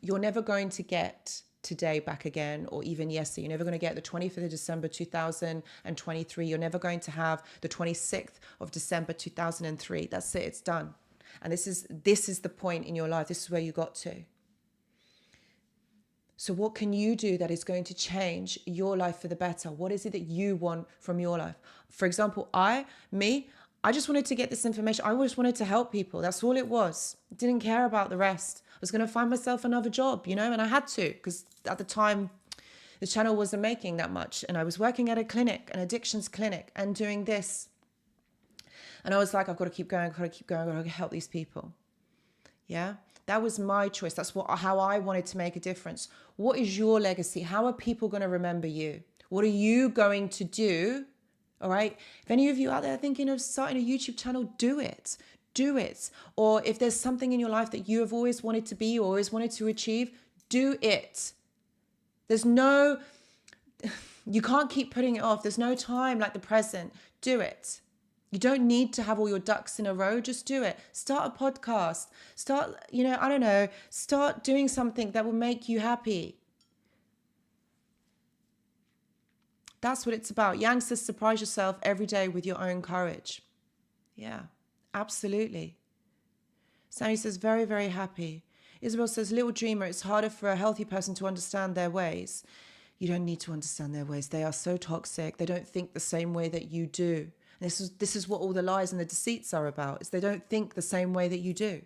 You're never going to get today back again, or even yesterday. You're never going to get the 25th of December 2023. You're never going to have the 26th of December 2003. That's it. It's done. And this is the point in your life. This is where you got to. So what can you do that is going to change your life for the better? What is it that you want from your life? For example, I just wanted to get this information. I just wanted to help people. That's all it was. I didn't care about the rest. I was going to find myself another job, and I had to, because at the time the channel wasn't making that much. And I was working at a clinic, an addictions clinic, and doing this. And I was like, I've got to keep going. I've got to help these people. Yeah, that was my choice. That's how I wanted to make a difference. What is your legacy? How are people going to remember you? What are you going to do? All right. If any of you out there thinking of starting a YouTube channel, do it. Do it. Or if there's something in your life that you have always wanted to be or always wanted to achieve, do it. You can't keep putting it off. There's no time like the present. Do it. You don't need to have all your ducks in a row. Just do it. Start a podcast. Start doing something that will make you happy. That's what it's about. Yang says surprise yourself every day with your own courage. Yeah, absolutely. Sammy says very, very happy. Isabel says, little dreamer, it's harder for a healthy person to understand their ways. You don't need to understand their ways. They are so toxic. They don't think the same way that you do. And this is what all the lies and the deceits are about, is they don't think the same way that you do.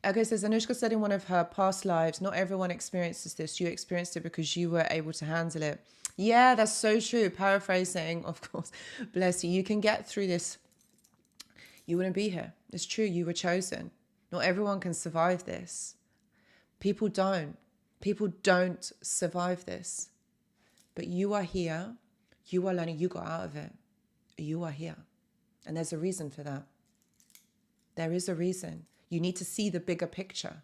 Okay, says Anushka said in one of her past lives, not everyone experiences this. You experienced it because you were able to handle it. Yeah, that's so true. Paraphrasing, of course. Bless you. You can get through this. You wouldn't be here. It's true. You were chosen. Not everyone can survive this. People don't. People don't survive this. But you are here. You are learning. You got out of it. You are here. And there's a reason for that. There is a reason. You need to see the bigger picture.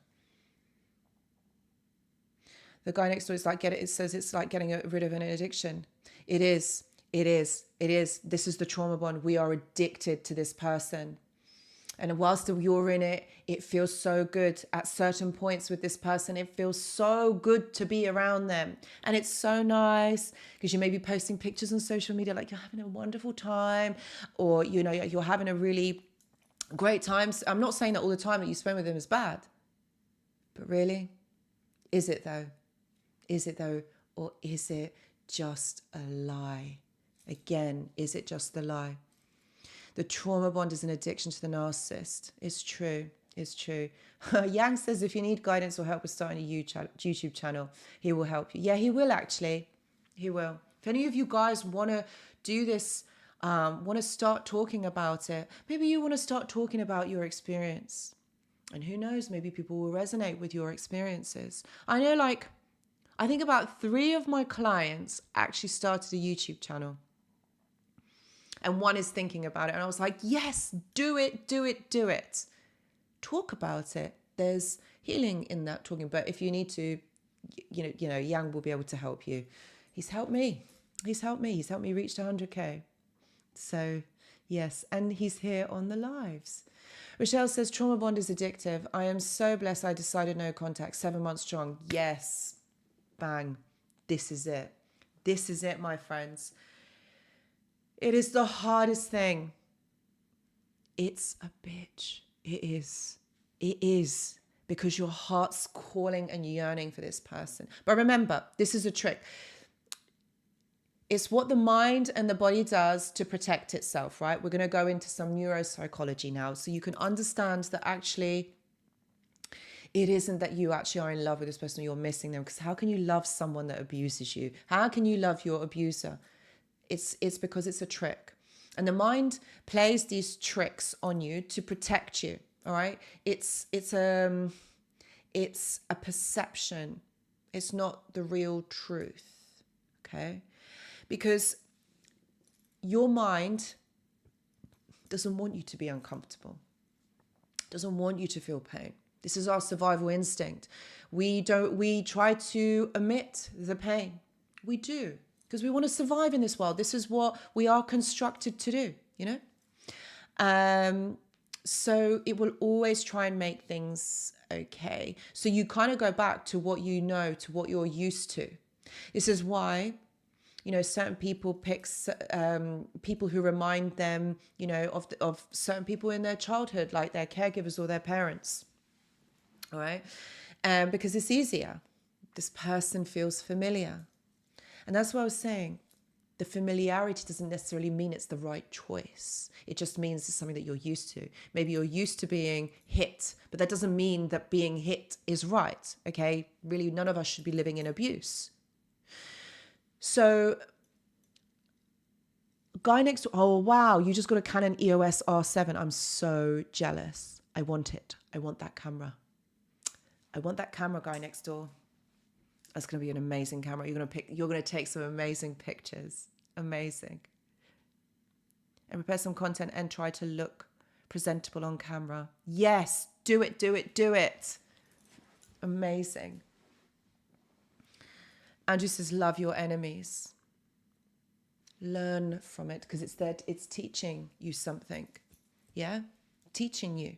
The guy next door is like, it says it's like getting rid of an addiction. It is. It is. It is. This is the trauma bond. We are addicted to this person. And whilst you're in it, it feels so good at certain points with this person. It feels so good to be around them. And it's so nice because you may be posting pictures on social media like you're having a wonderful time, or, you know, you're having a really great time. I'm not saying that all the time that you spend with them is bad. But really, is it though? Is it though? Or is it just a lie? Again, is it just the lie? The trauma bond is an addiction to the narcissist. It's true. It's true. Yang says if you need guidance or help with starting a YouTube channel, he will help you. Yeah, he will actually. He will. If any of you guys want to do this, want to start talking about it, maybe you want to start talking about your experience. And who knows, maybe people will resonate with your experiences. I know, like, I think about 3 of my clients actually started a YouTube channel. And one is thinking about it. And I was like, yes, do it, do it, do it. Talk about it. There's healing in that talking. But if you need to, you know, Yang will be able to help you. He's helped me. He's helped me. He's helped me reach to 100K. So, yes. And he's here on the lives. Rochelle says, trauma bond is addictive. I am so blessed I decided no contact. 7 months strong. Yes. Bang. This is it. This is it, my friends. It is the hardest thing. It's a bitch. It is. It is. Because your heart's calling and yearning for this person. But remember, this is a trick. It's what the mind and the body does to protect itself, right? We're going to go into some neuropsychology now. So you can understand that actually it isn't that you actually are in love with this person or you're missing them. Because how can you love someone that abuses you? How can you love your abuser? It's because it's a trick. And the mind plays these tricks on you to protect you, all right? It's a perception. It's not the real truth, okay? Because your mind doesn't want you to be uncomfortable, doesn't want you to feel pain. This is our survival instinct. We try to omit the pain. We do. Because we want to survive in this world. This is what we are constructed to do, you know? So it will always try and make things okay. So you kind of go back to what you know, to what you're used to. This is why, you know, certain people pick people who remind them, you know, of certain people in their childhood, like their caregivers or their parents, all right? Because it's easier. This person feels familiar. And that's what I was saying. The familiarity doesn't necessarily mean it's the right choice. It just means it's something that you're used to. Maybe you're used to being hit, but that doesn't mean that being hit is right, okay? Really, none of us should be living in abuse. So, guy next door, oh, wow, you just got a Canon EOS R7. I'm so jealous. I want it. I want that camera. I want that camera, guy next door. That's going to be an amazing camera. You're going to take some amazing pictures. Amazing. And prepare some content and try to look presentable on camera. Yes, do it, do it, do it. Amazing. Andrew says, love your enemies. Learn from it because it's teaching you something. Yeah? Teaching you.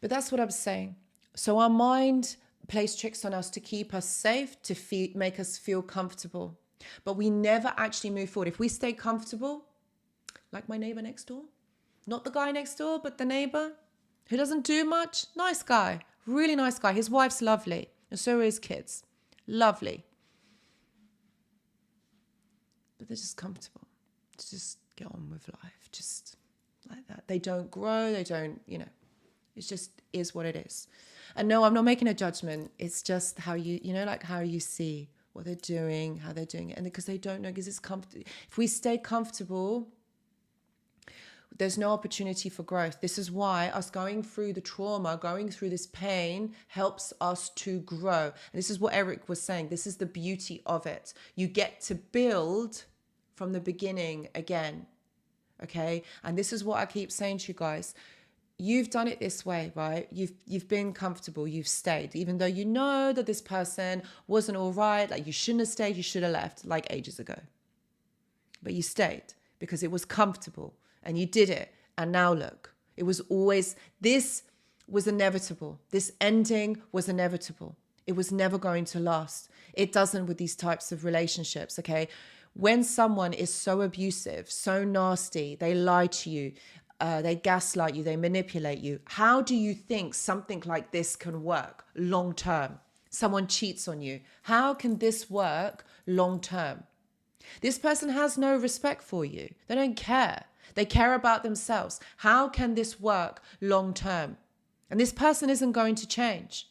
But that's what I'm saying. So our mind plays tricks on us to keep us safe, to make us feel comfortable. But we never actually move forward. If we stay comfortable, like my neighbor next door, not the guy next door, but the neighbor who doesn't do much, nice guy, really nice guy. His wife's lovely, and so are his kids. Lovely. But they're just comfortable. Just get on with life, just like that. They don't grow, they don't, it just is what it is. And no, I'm not making a judgment. It's just how like how you see what they're doing, how they're doing it. And because they don't know, because it's comfortable. If we stay comfortable, there's no opportunity for growth. This is why us going through the trauma, going through this pain helps us to grow. And this is what Eric was saying. This is the beauty of it. You get to build from the beginning again. Okay? And this is what I keep saying to you guys. You've done it this way, right? You've been comfortable, you've stayed, even though you know that this person wasn't all right, like you shouldn't have stayed, you should have left like ages ago. But you stayed because it was comfortable and you did it. And now look, this was inevitable. This ending was inevitable. It was never going to last. It doesn't with these types of relationships, okay? When someone is so abusive, so nasty, they lie to you, they gaslight you, they manipulate you. How do you think something like this can work long term? Someone cheats on you. How can this work long term? This person has no respect for you. They don't care. They care about themselves. How can this work long term? And this person isn't going to change.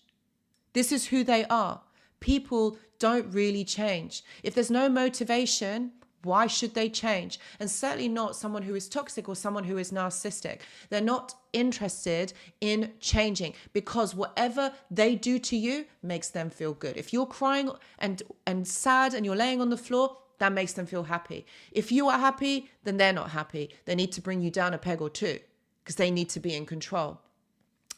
This is who they are. People don't really change. If there's no motivation, why should they change? And certainly not someone who is toxic or someone who is narcissistic. They're not interested in changing because whatever they do to you makes them feel good. If you're crying and sad and you're laying on the floor, that makes them feel happy. If you are happy, then they're not happy. They need to bring you down a peg or two because they need to be in control.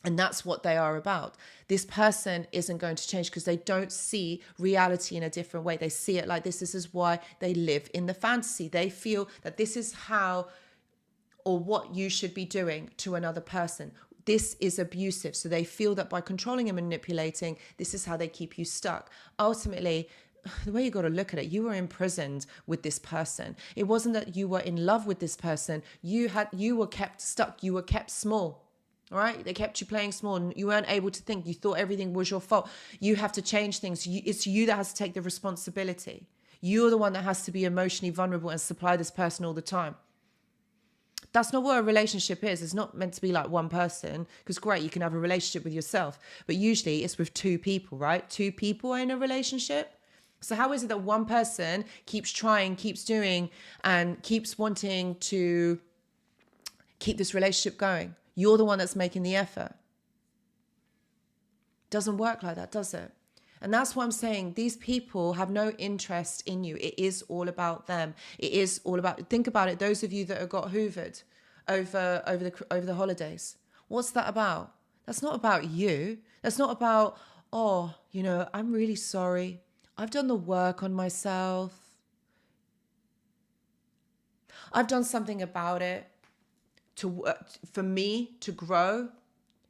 And that's what they are about. This person isn't going to change because they don't see reality in a different way. They see it like this. This is why they live in the fantasy. They feel that this is how or what you should be doing to another person. This is abusive. So they feel that by controlling and manipulating, this is how they keep you stuck. Ultimately, the way you got to look at it, you were imprisoned with this person. It wasn't that you were in love with this person. You were kept stuck. You were kept small. All right. They kept you playing small and you weren't able to think. You thought everything was your fault. You have to change things. It's you that has to take the responsibility. You're the one that has to be emotionally vulnerable and supply this person all the time. That's not what a relationship is. It's not meant to be like one person because great, you can have a relationship with yourself. But usually it's with two people, right? Two people are in a relationship. So how is it that one person keeps trying, keeps doing, and keeps wanting to keep this relationship going? You're the one that's making the effort. Doesn't work like that, does it? And that's what I'm saying. These people have no interest in you. It is all about them. It is all about, think about it, those of you that have got hoovered over the holidays. What's that about? That's not about you. That's not about, oh, I'm really sorry. I've done the work on myself. I've done something about it for me to grow.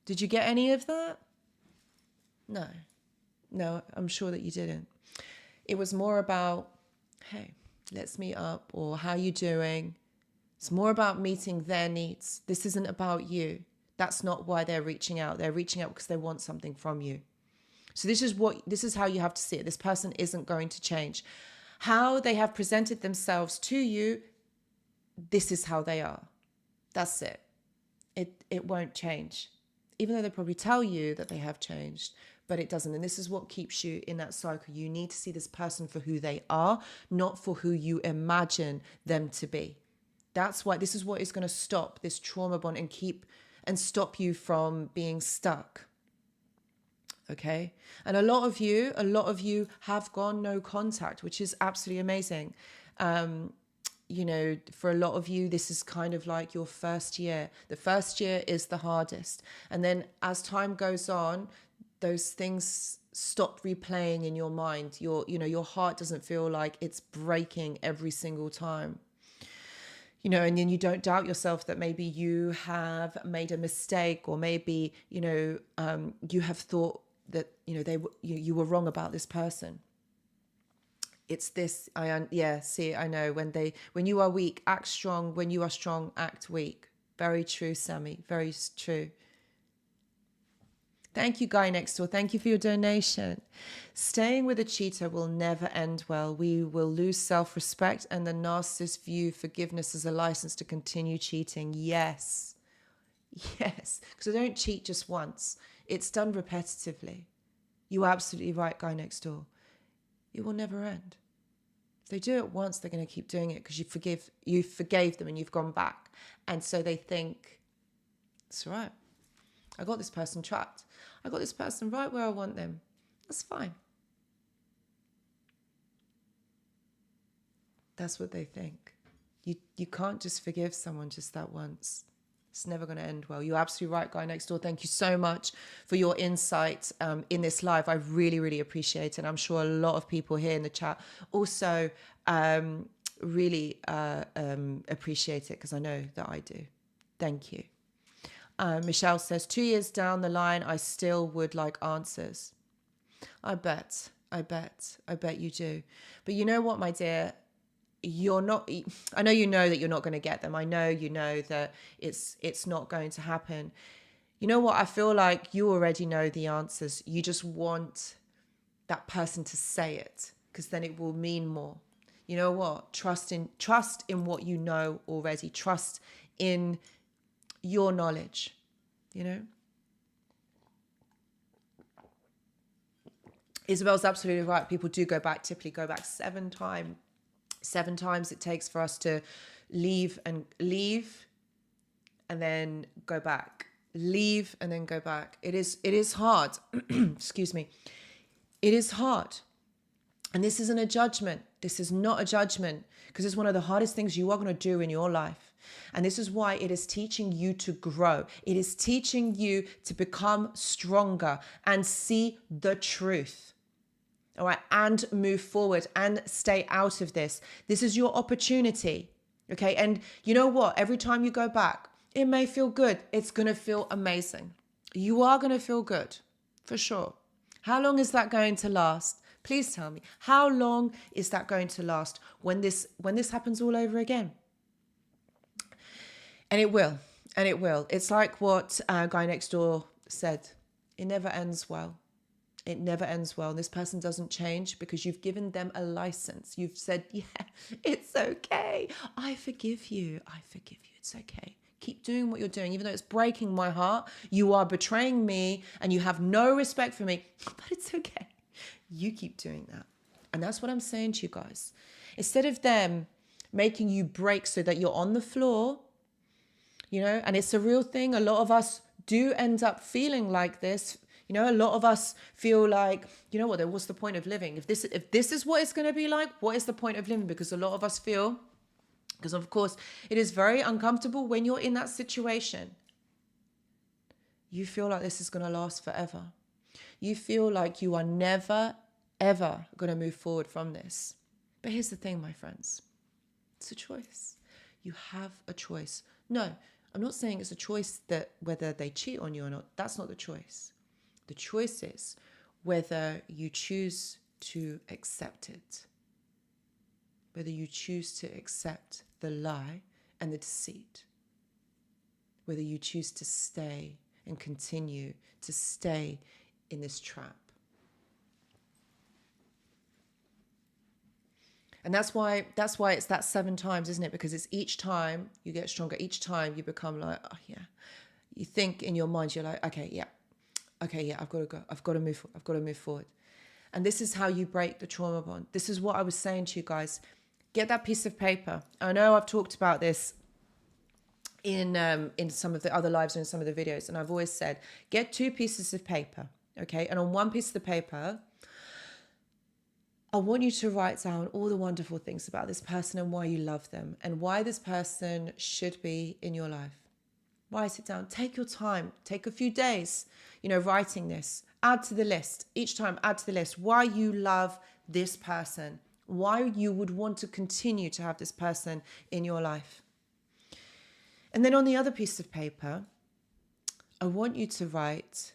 Did you get any of that? No, I'm sure that you didn't. It was more about, hey, let's meet up, or how you doing? It's more about meeting their needs. This isn't about you. That's not why they're reaching out. They're reaching out because they want something from you. So this is how you have to see it. This person isn't going to change. How they have presented themselves to you, this is how they are. That's it. It won't change. Even though they probably tell you that they have changed, but it doesn't. And this is what keeps you in that cycle. You need to see this person for who they are, not for who you imagine them to be. That's why this is what is going to stop this trauma bond and stop you from being stuck. Okay. And a lot of you have gone no contact, which is absolutely amazing. For a lot of you, this is kind of like your first year. The first year is the hardest. And then as time goes on, those things stop replaying in your mind. Your heart doesn't feel like it's breaking every single time. you know, and then you don't doubt yourself that maybe you have made a mistake, or maybe, you know, you have thought that, you know, you were wrong about this person. It's this, see, I know, when you are weak, act strong. When you are strong, act weak. Very true, Sammy. Very true. Thank you, Guy Next Door. Thank you for your donation. Staying with a cheater will never end well. We will lose self-respect, and the narcissist view forgiveness as a license to continue cheating. Yes. Yes. Because I don't cheat just once. It's done repetitively. You're absolutely right, Guy Next Door. It will never end. If they do it once, they're going to keep doing it because you forgave them and you've gone back. And so they think, it's all right. I got this person trapped. I got this person right where I want them. That's fine. That's what they think. You can't just forgive someone just that once. It's never going to end well. You're absolutely right, Guy Next Door. Thank you so much for your insight in this live. I really, really appreciate it. I'm sure a lot of people here in the chat also really appreciate it, because I know that I do. Thank you. Michelle says, 2 years down the line, I still would like answers. I bet you do. But you know what, my dear? I know you know that you're not going to get them. I know you know that it's not going to happen. You know what? I feel like you already know the answers. You just want that person to say it, because then it will mean more. You know what? Trust in what you know already. Trust in your knowledge, you know? Isabel's absolutely right. People do go back, typically go back 7 times. 7 times it takes for us to leave and then go back. Leave and then go back. It is hard. Excuse me. It is hard. And this isn't a judgment. This is not a judgment, because it's one of the hardest things you are going to do in your life. And this is why it is teaching you to grow. It is teaching you to become stronger and see the truth. All right. And move forward and stay out of this. This is your opportunity. Okay. And you know what? Every time you go back, it may feel good. It's going to feel amazing. You are going to feel good for sure. How long is that going to last? Please tell me, how long is that going to last when this happens all over again? And it will. It's like what Guy Next Door said. It never ends well. It never ends well. This person doesn't change because you've given them a license. You've said, yeah, it's okay. I forgive you. It's okay. Keep doing what you're doing. Even though it's breaking my heart, you are betraying me and you have no respect for me, but it's okay. You keep doing that. And that's what I'm saying to you guys. Instead of them making you break so that you're on the floor, you know, and it's a real thing. A lot of us do end up feeling like this. You know, a lot of us feel like, you know what, what's the point of living? If this is what it's going to be like, what is the point of living? Because a lot of us feel, because of course it is very uncomfortable when you're in that situation. You feel like this is going to last forever. You feel like you are never, ever going to move forward from this. But here's the thing, my friends. It's a choice. You have a choice. No, I'm not saying it's a choice that whether they cheat on you or not. That's not the choice. The choice is whether you choose to accept it. Whether you choose to accept the lie and the deceit. Whether you choose to stay and continue to stay in this trap. And that's why it's that 7 times, isn't it? Because it's each time you get stronger. Each time you become like, oh yeah. You think in your mind, you're like, okay, yeah, I've got to go. I've got to move forward. And this is how you break the trauma bond. This is what I was saying to you guys. Get that piece of paper. I know I've talked about this in some of the other lives and in some of the videos. And I've always said, get 2 pieces of paper. Okay. And on one piece of the paper, I want you to write down all the wonderful things about this person and why you love them and why this person should be in your life. Write it down. Take your time. Take a few days, writing this. Add to the list. Each time, add to the list why you love this person, why you would want to continue to have this person in your life. And then on the other piece of paper, I want you to write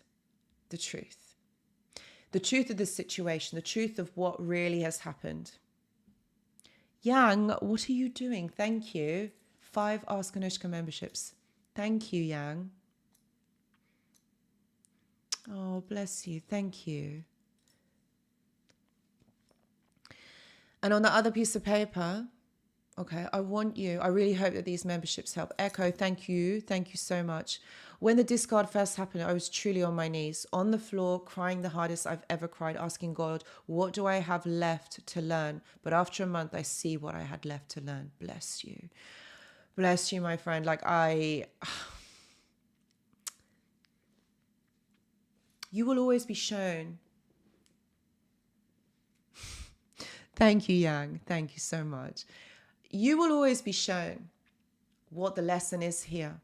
the truth. The truth of the situation, the truth of what really has happened. Yang, what are you doing? Thank you. 5 Ask Anushka memberships. Thank you, Yang. Oh, bless you. Thank you. And on the other piece of paper, okay, I really hope that these memberships help. Echo, thank you. Thank you so much. When the discard first happened, I was truly on my knees, on the floor, crying the hardest I've ever cried, asking God, what do I have left to learn? But after a month, I see what I had left to learn. Bless you. Bless you, my friend. You will always be shown. Thank you, Yang. Thank you so much. You will always be shown what the lesson is here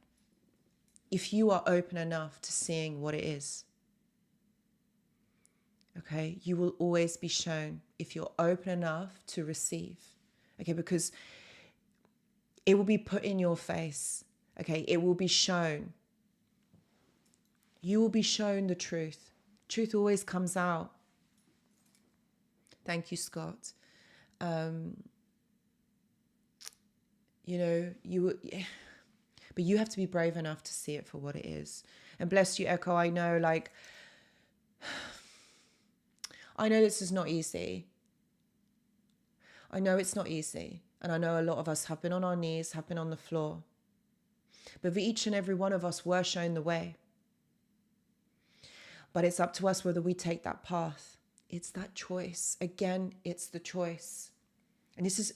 if you are open enough to seeing what it is. Okay, you will always be shown if you're open enough to receive. Okay, because it will be put in your face. Okay, it will be shown. You will be shown the truth. Truth always comes out. Thank you, Scott. But you have to be brave enough to see it for what it is. And bless you, Echo. I know this is not easy. I know it's not easy. And I know a lot of us have been on our knees, have been on the floor. But for each and every one of us, we're shown the way. But it's up to us whether we take that path. It's that choice. Again, it's the choice. And this is,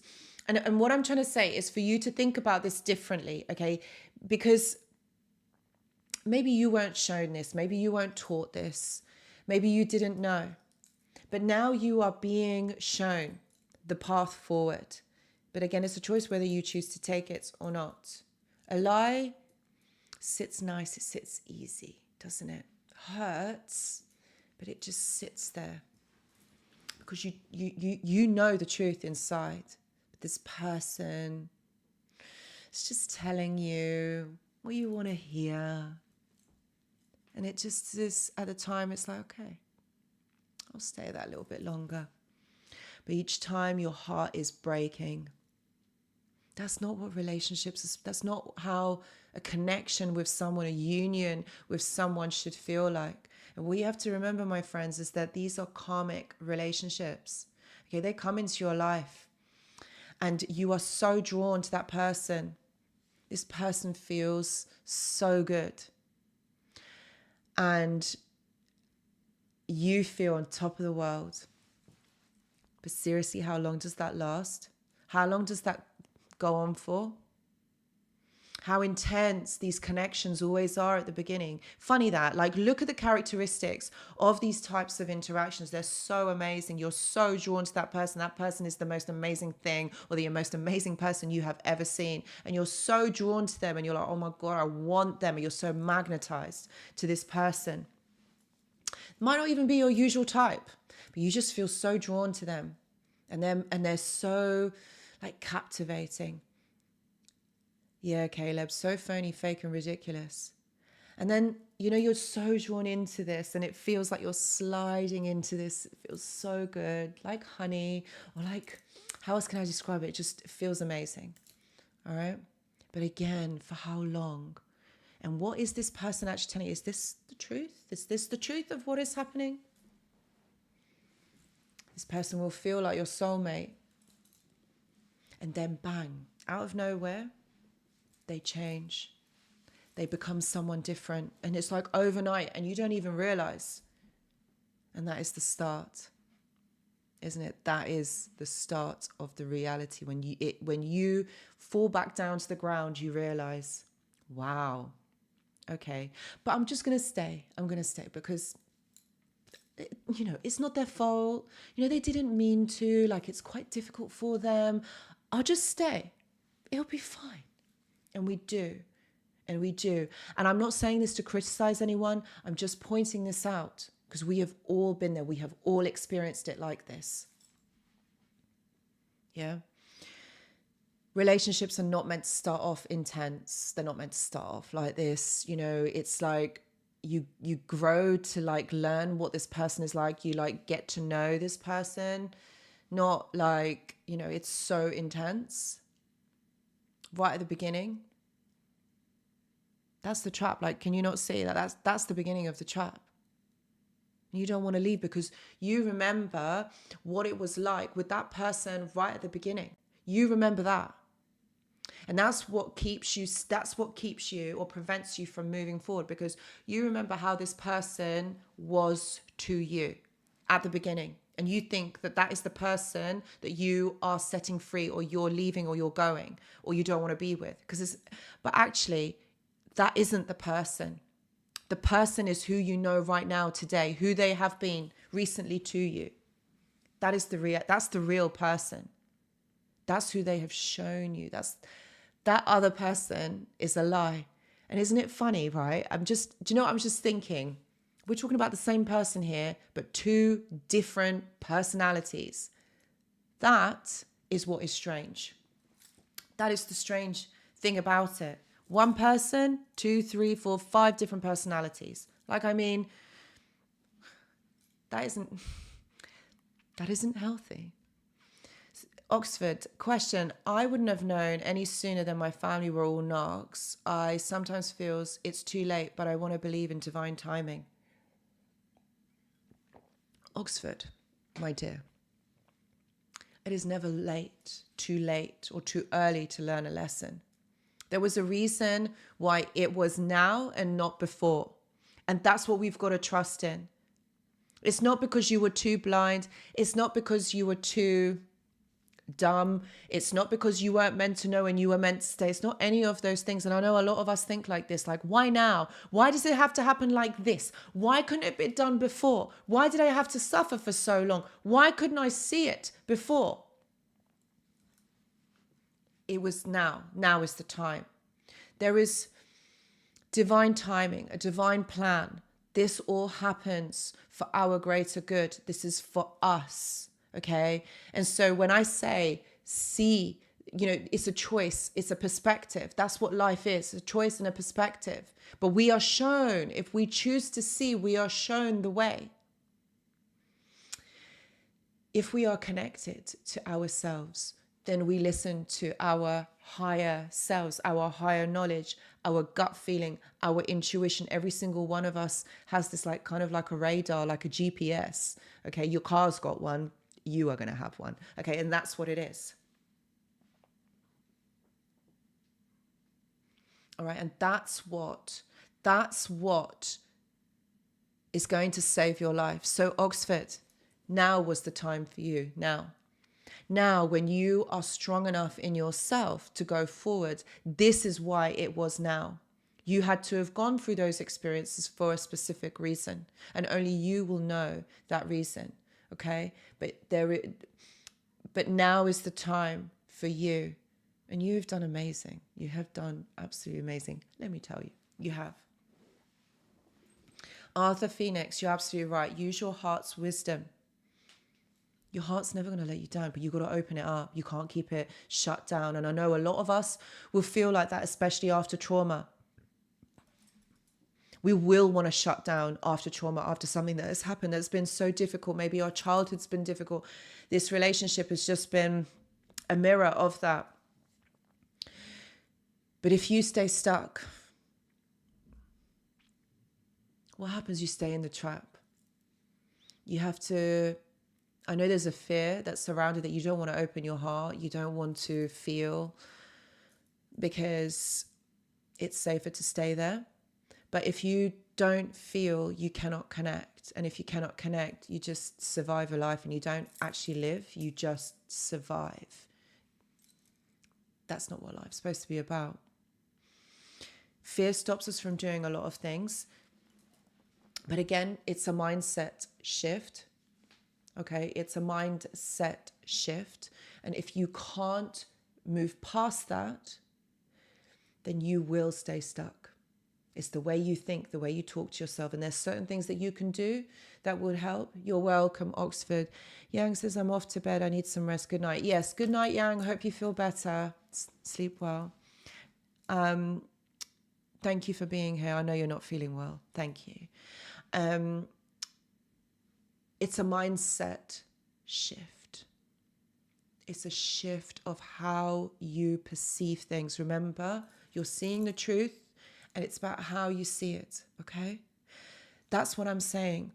and what I'm trying to say is for you to think about this differently, okay? Because maybe you weren't shown this, maybe you weren't taught this, maybe you didn't know. But now you are being shown the path forward. But again, it's a choice whether you choose to take it or not. A lie sits nice, it sits easy, doesn't it? Hurts, but it just sits there. Because you know the truth inside. But this person is just telling you what you want to hear. And it just is, at the time, it's like, okay, I'll stay that a little bit longer. But each time your heart is breaking. That's not what relationships is. That's not how a connection with someone, a union with someone should feel like. And what you have to remember, my friends, is that these are karmic relationships. Okay, they come into your life and you are so drawn to that person. This person feels so good. And you feel on top of the world. But seriously, how long does that last? How long does that go on for? How intense these connections always are at the beginning. Funny that, look at the characteristics of these types of interactions. They're so amazing. You're so drawn to that person. That person is the most amazing thing or the most amazing person you have ever seen. And you're so drawn to them and you're like, oh my God, I want them. And you're so magnetized to this person. It might not even be your usual type, but you just feel so drawn to them. And they're so captivating. Yeah, Caleb, so phony, fake, and ridiculous. And then, you're so drawn into this and it feels like you're sliding into this. It feels so good, like honey, or how else can I describe it? It just feels amazing. All right. But again, for how long? And what is this person actually telling you? Is this the truth? Is this the truth of what is happening? This person will feel like your soulmate. And then bang, out of nowhere, they change. They become someone different. And it's like overnight and you don't even realize. And that is the start, isn't it? That is the start of the reality. When you fall back down to the ground, you realize, wow, okay. But I'm just going to stay. I'm going to stay because, it's not their fault. They didn't mean to. It's quite difficult for them. I'll just stay. It'll be fine. And we do. And we do. And I'm not saying this to criticize anyone. I'm just pointing this out because we have all been there. We have all experienced it like this. Yeah. relationships are not meant to start off intense. They're not meant to start off like this. You know, it's like you grow to like learn what this person is like. You like get to know this person, not like, you know, it's so intense right at the beginning. That's the trap. Like, can you not see that that's the beginning of the trap? You don't want to leave because you remember what it was like with that person right at the beginning. You remember that. And that's what keeps you or prevents you from moving forward, because you remember how this person was to you at the beginning. And you think that that is the person that you are setting free, or you're leaving, or you're going, or you don't want to be with. But actually, that isn't the person. The person is who you know right now, today, who they have been recently to you. That's the real person. That's who they have shown you. That other person is a lie. And isn't it funny, right? I'm just thinking, we're talking about the same person here, but two different personalities. That is what is strange. That is the strange thing about it. One person, 2, 3, 4, 5 different personalities. Like, I mean, that isn't healthy. Oxford, question. I wouldn't have known any sooner than my family were all narcs. I sometimes feels it's too late, but I want to believe in divine timing. Oxford, my dear, it is never too late, or too early to learn a lesson. There was a reason why it was now and not before. And that's what we've got to trust in. It's not because you were too blind. It's not because you were too dumb. It's not because you weren't meant to know and you were meant to stay. It's not any of those things. And I know a lot of us think like this, like, why now? Why does it have to happen like this? Why couldn't it be done before? Why did I have to suffer for so long? Why couldn't I see it before? It was now. Now is the time. There is divine timing, a divine plan. This all happens for our greater good. This is for us, okay? And so when I say see, you know, it's a choice, it's a perspective. That's what life is, a choice and a perspective. But we are shown, if we choose to see, we are shown the way. If we are connected to ourselves, then we listen to our higher selves, our higher knowledge, our gut feeling, our intuition. Every single one of us has this like kind of like a radar, like a GPS. Okay, your car's got one, you are going to have one. Okay, and that's what it is. All right, and that's what is going to save your life. So Oxford, now was the time for you. Now, when you are strong enough in yourself to go forward, this is why it was now. You had to have gone through those experiences for a specific reason, and only you will know that reason, okay? But now is the time for you, and you've done amazing. You have done absolutely amazing. Let me tell you, you have. Arthur Phoenix, you're absolutely right. Use your heart's wisdom. Your heart's never going to let you down, but you've got to open it up. You can't keep it shut down. And I know a lot of us will feel like that, especially after trauma. We will want to shut down after trauma, after something that has happened that's been so difficult. Maybe our childhood's been difficult. This relationship has just been a mirror of that. But if you stay stuck, what happens? You stay in the trap. You have to... I know there's a fear that's surrounded that you don't want to open your heart. You don't want to feel, because it's safer to stay there. But if you don't feel, you cannot connect. And if you cannot connect, you just survive a life and you don't actually live. You just survive. That's not what life's supposed to be about. Fear stops us from doing a lot of things. But again, it's a mindset shift. Okay, it's a mindset shift. And if you can't move past that, then you will stay stuck. It's the way you think, the way you talk to yourself. And there's certain things that you can do that would help. You're welcome, Oxford. Yang says, I'm off to bed. I need some rest. Good night. Yes, good night, Yang. Hope you feel better. Sleep well. Thank you for being here. I know you're not feeling well. Thank you. It's a mindset shift. It's a shift of how you perceive things. Remember, you're seeing the truth, and it's about how you see it, okay? That's what I'm saying.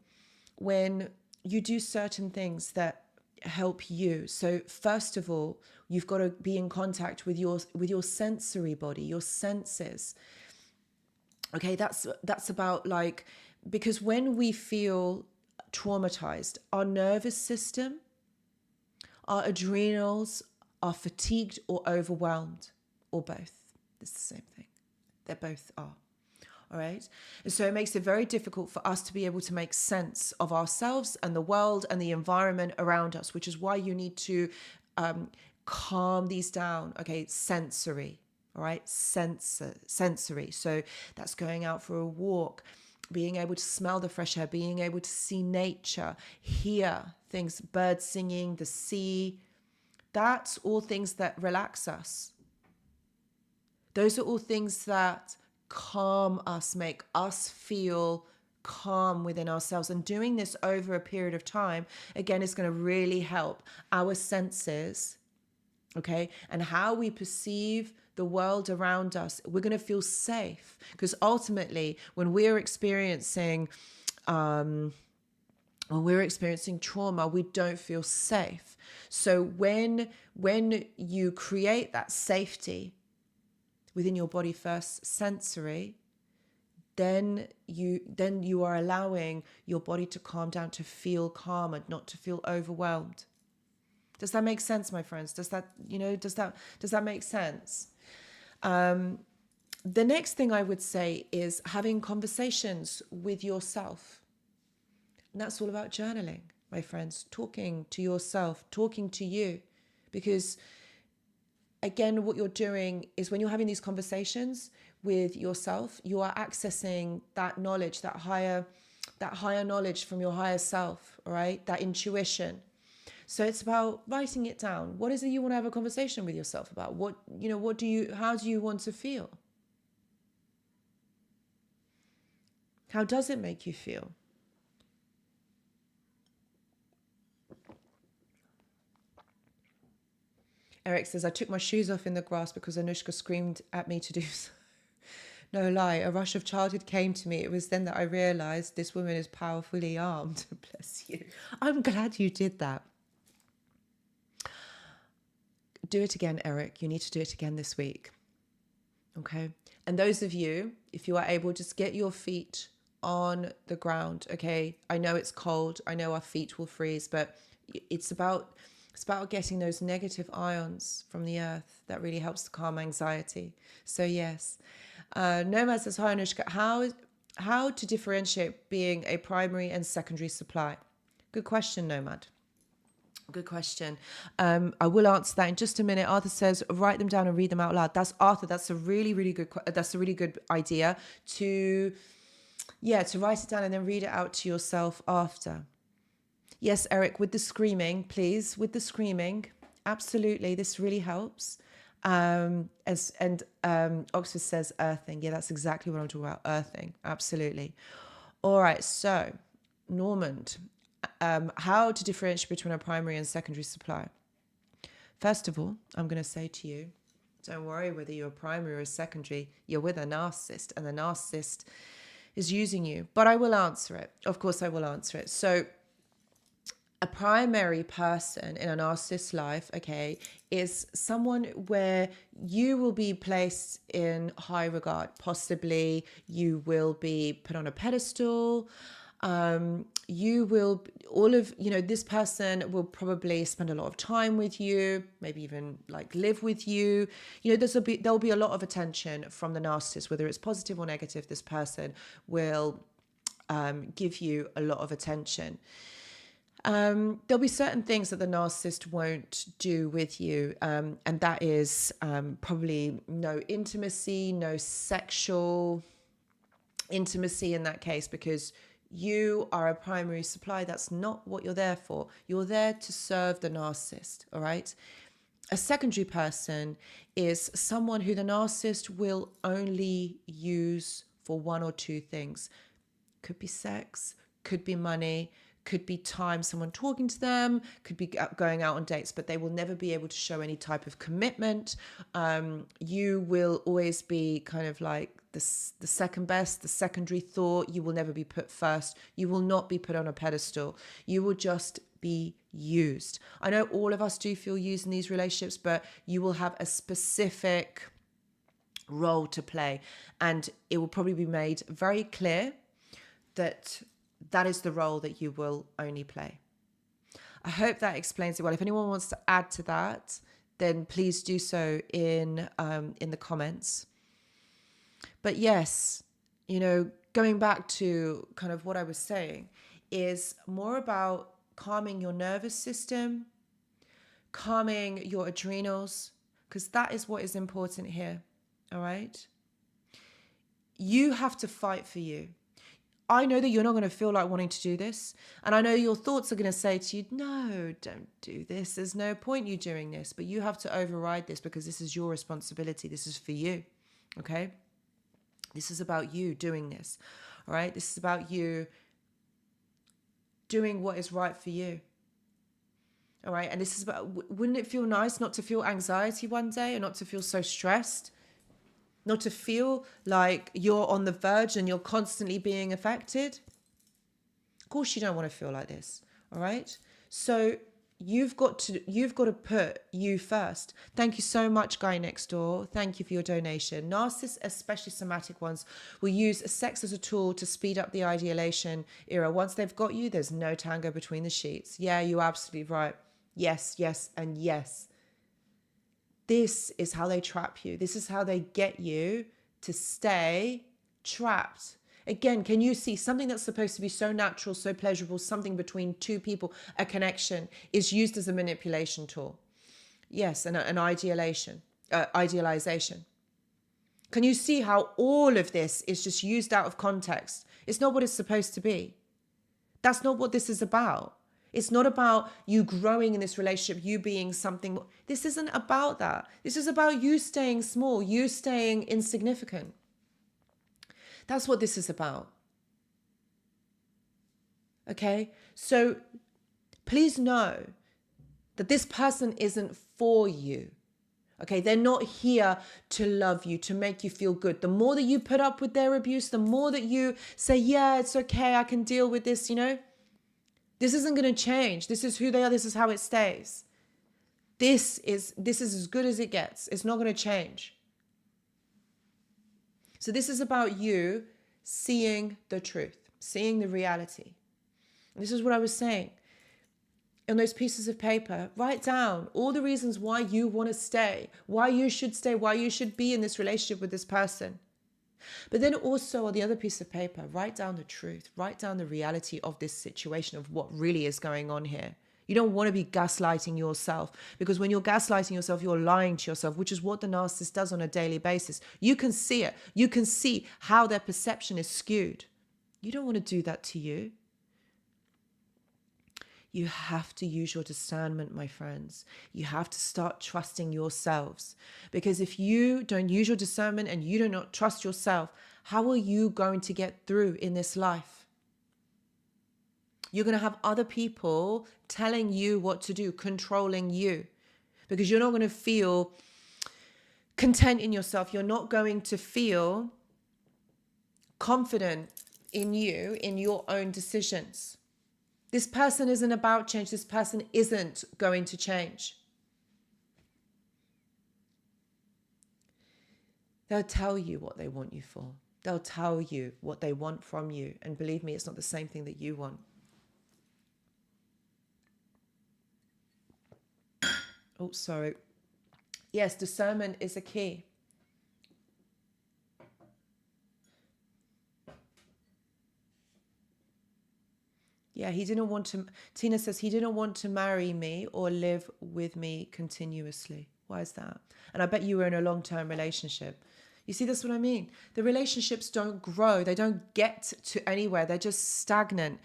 When you do certain things that help you. So first of all, you've got to be in contact with your sensory body, your senses. Okay, that's about like, because when we feel traumatized, our nervous system, our adrenals are fatigued or overwhelmed, or both. It's the same thing. They both are. All right. And so it makes it very difficult for us to be able to make sense of ourselves and the world and the environment around us, which is why you need to calm these down. Okay. Sensory. All right. Sensory. So that's going out for a walk, being able to smell the fresh air, being able to see nature, hear things, birds singing, the sea. That's all things that relax us. Those are all things that calm us, make us feel calm within ourselves. And doing this over a period of time, again, is going to really help our senses, okay? And how we perceive the world around us. We're going to feel safe, because ultimately, when we're experiencing trauma, we don't feel safe. So when you create that safety within your body first, sensory, then you are allowing your body to calm down, to feel calm and not to feel overwhelmed. Does that make sense, my friends? Does that make sense? The next thing I would say is having conversations with yourself. And that's all about journaling, my friends, talking to yourself, talking to you, because again, what you're doing is when you're having these conversations with yourself, you are accessing that knowledge, that higher knowledge from your higher self, all right? That intuition. So it's about writing it down. What is it you want to have a conversation with yourself about? How do you want to feel? How does it make you feel? Eric says, I took my shoes off in the grass because Anushka screamed at me to do so. No lie, a rush of childhood came to me. It was then that I realised this woman is powerfully armed. Bless you. I'm glad you did that. Do it again, Eric. You need to do it again this week. Okay? And those of you, if you are able, just get your feet on the ground, okay? I know it's cold. I know our feet will freeze, but it's about getting those negative ions from the earth. That really helps to calm anxiety. So yes. Nomad says, hi Anushka, how to differentiate being a primary and secondary supply? Good question, Nomad. Good question. I will answer that in just a minute. Arthur says, write them down and read them out loud. That's Arthur. That's a really, really good. That's a really good idea to write it down and then read it out to yourself after. Yes, Eric, with the screaming, please. With the screaming, absolutely. This really helps. Oxford says earthing. Yeah, that's exactly what I'm talking about. Earthing, absolutely. All right. So, Normand. How to differentiate between a primary and secondary supply. First of all, I'm going to say to you, don't worry whether you're a primary or a secondary, you're with a narcissist and the narcissist is using you. But I will answer it. Of course, I will answer it. So a primary person in a narcissist's life, okay, is someone where you will be placed in high regard. Possibly you will be put on a pedestal. This person will probably spend a lot of time with you, maybe even like live with you. There'll be a lot of attention from the narcissist, whether it's positive or negative. This person will give you a lot of attention. There'll be certain things that the narcissist won't do with you, and that is probably no intimacy, no sexual intimacy in that case, because you are a primary supply. That's not what you're there for. You're there to serve the narcissist, all right? A secondary person is someone who the narcissist will only use for one or two things. Could be sex, could be money, could be time, someone talking to them, could be going out on dates, but they will never be able to show any type of commitment. You will always be kind of like the second best, the secondary thought. You will never be put first. You will not be put on a pedestal. You will just be used. I know all of us do feel used in these relationships, but you will have a specific role to play, and it will probably be made very clear that that is the role that you will only play. I hope that explains it well. If anyone wants to add to that, then please do so in the comments. But yes, going back to kind of what I was saying is more about calming your nervous system, calming your adrenals, because that is what is important here. All right. You have to fight for you. I know that you're not going to feel like wanting to do this. And I know your thoughts are going to say to you, no, don't do this. There's no point you doing this. But you have to override this because this is your responsibility. This is for you. Okay. This is about you doing this. All right. This is about you doing what is right for you. All right. And this is about, wouldn't it feel nice not to feel anxiety one day, or not to feel so stressed? Not to feel like you're on the verge and you're constantly being affected? Of course you don't want to feel like this. All right. So you've got to put you first. Thank you so much, Guy Next Door. Thank you for your donation. Narcissists, especially somatic ones, will use sex as a tool to speed up the ideation era. Once they've got you, there's no tango between the sheets. Yeah, you're absolutely right. Yes, yes, and yes. This is how they trap you. This is how they get you to stay trapped. Again, can you see something that's supposed to be so natural, so pleasurable, something between two people, a connection, is used as a manipulation tool? Yes, an idealization. Can you see how all of this is just used out of context? It's not what it's supposed to be. That's not what this is about. It's not about you growing in this relationship, you being something. This isn't about that. This is about you staying small, you staying insignificant. That's what this is about. Okay? So please know that this person isn't for you. Okay? They're not here to love you, to make you feel good. The more that you put up with their abuse, the more that you say, yeah, it's okay, I can deal with this, This isn't going to change. This is who they are. This is how it stays. This is as good as it gets. It's not going to change. So this is about you seeing the truth, seeing the reality. And this is what I was saying. On those pieces of paper, write down all the reasons why you want to stay, why you should be in this relationship with this person. But then also on the other piece of paper, write down the truth, write down the reality of this situation, of what really is going on here. You don't want to be gaslighting yourself, because when you're gaslighting yourself, you're lying to yourself, which is what the narcissist does on a daily basis. You can see it. You can see how their perception is skewed. You don't want to do that to you. You have to use your discernment, my friends. You have to start trusting yourselves. Because if you don't use your discernment and you do not trust yourself, how are you going to get through in this life? You're going to have other people telling you what to do, controlling you, because you're not going to feel content in yourself. You're not going to feel confident in you, in your own decisions. This person isn't about change. This person isn't going to change. They'll tell you what they want you for. They'll tell you what they want from you. And believe me, it's not the same thing that you want. Oh, sorry. Yes, discernment is a key. Yeah, he didn't want to, Tina says he didn't want to marry me or live with me continuously. Why is that? And I bet you were in a long-term relationship. You see, that's what I mean. The relationships don't grow. They don't get to anywhere. They're just stagnant.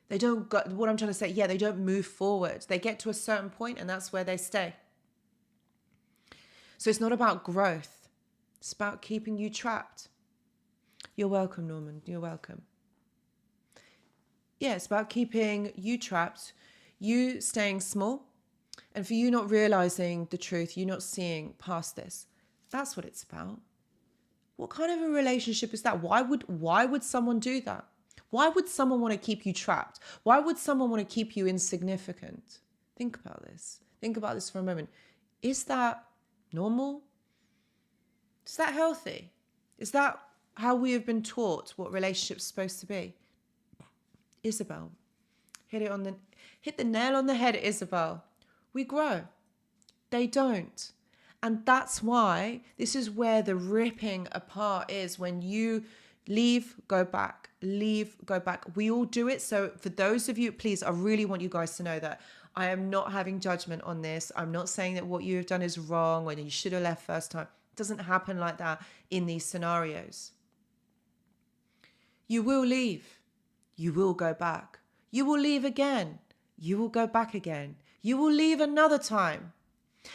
They don't go, what I'm trying to say, they don't move forward. They get to a certain point and that's where they stay. So it's not about growth. It's about keeping you trapped. You're welcome, Norman. You're welcome. Yeah, it's about keeping you trapped, you staying small, and for you not realizing the truth, you not seeing past this. That's what it's about. What kind of a relationship is that? Why would someone do that? Why would someone want to keep you trapped? Why would someone want to keep you insignificant? Think about this. Think about this for a moment. Is that normal? Is that healthy? Is that how we have been taught what relationships are supposed to be? Isabel, hit the nail on the head, Isabel. We grow. They don't. And that's why this is where the ripping apart is, when you leave, go back, leave, go back. We all do it. So for those of you, please, I really want you guys to know that I am not having judgment on this. I'm not saying that what you have done is wrong or you should have left first time. It doesn't happen like that in these scenarios. You will leave. You will go back. You will leave again. You will go back again. You will leave another time.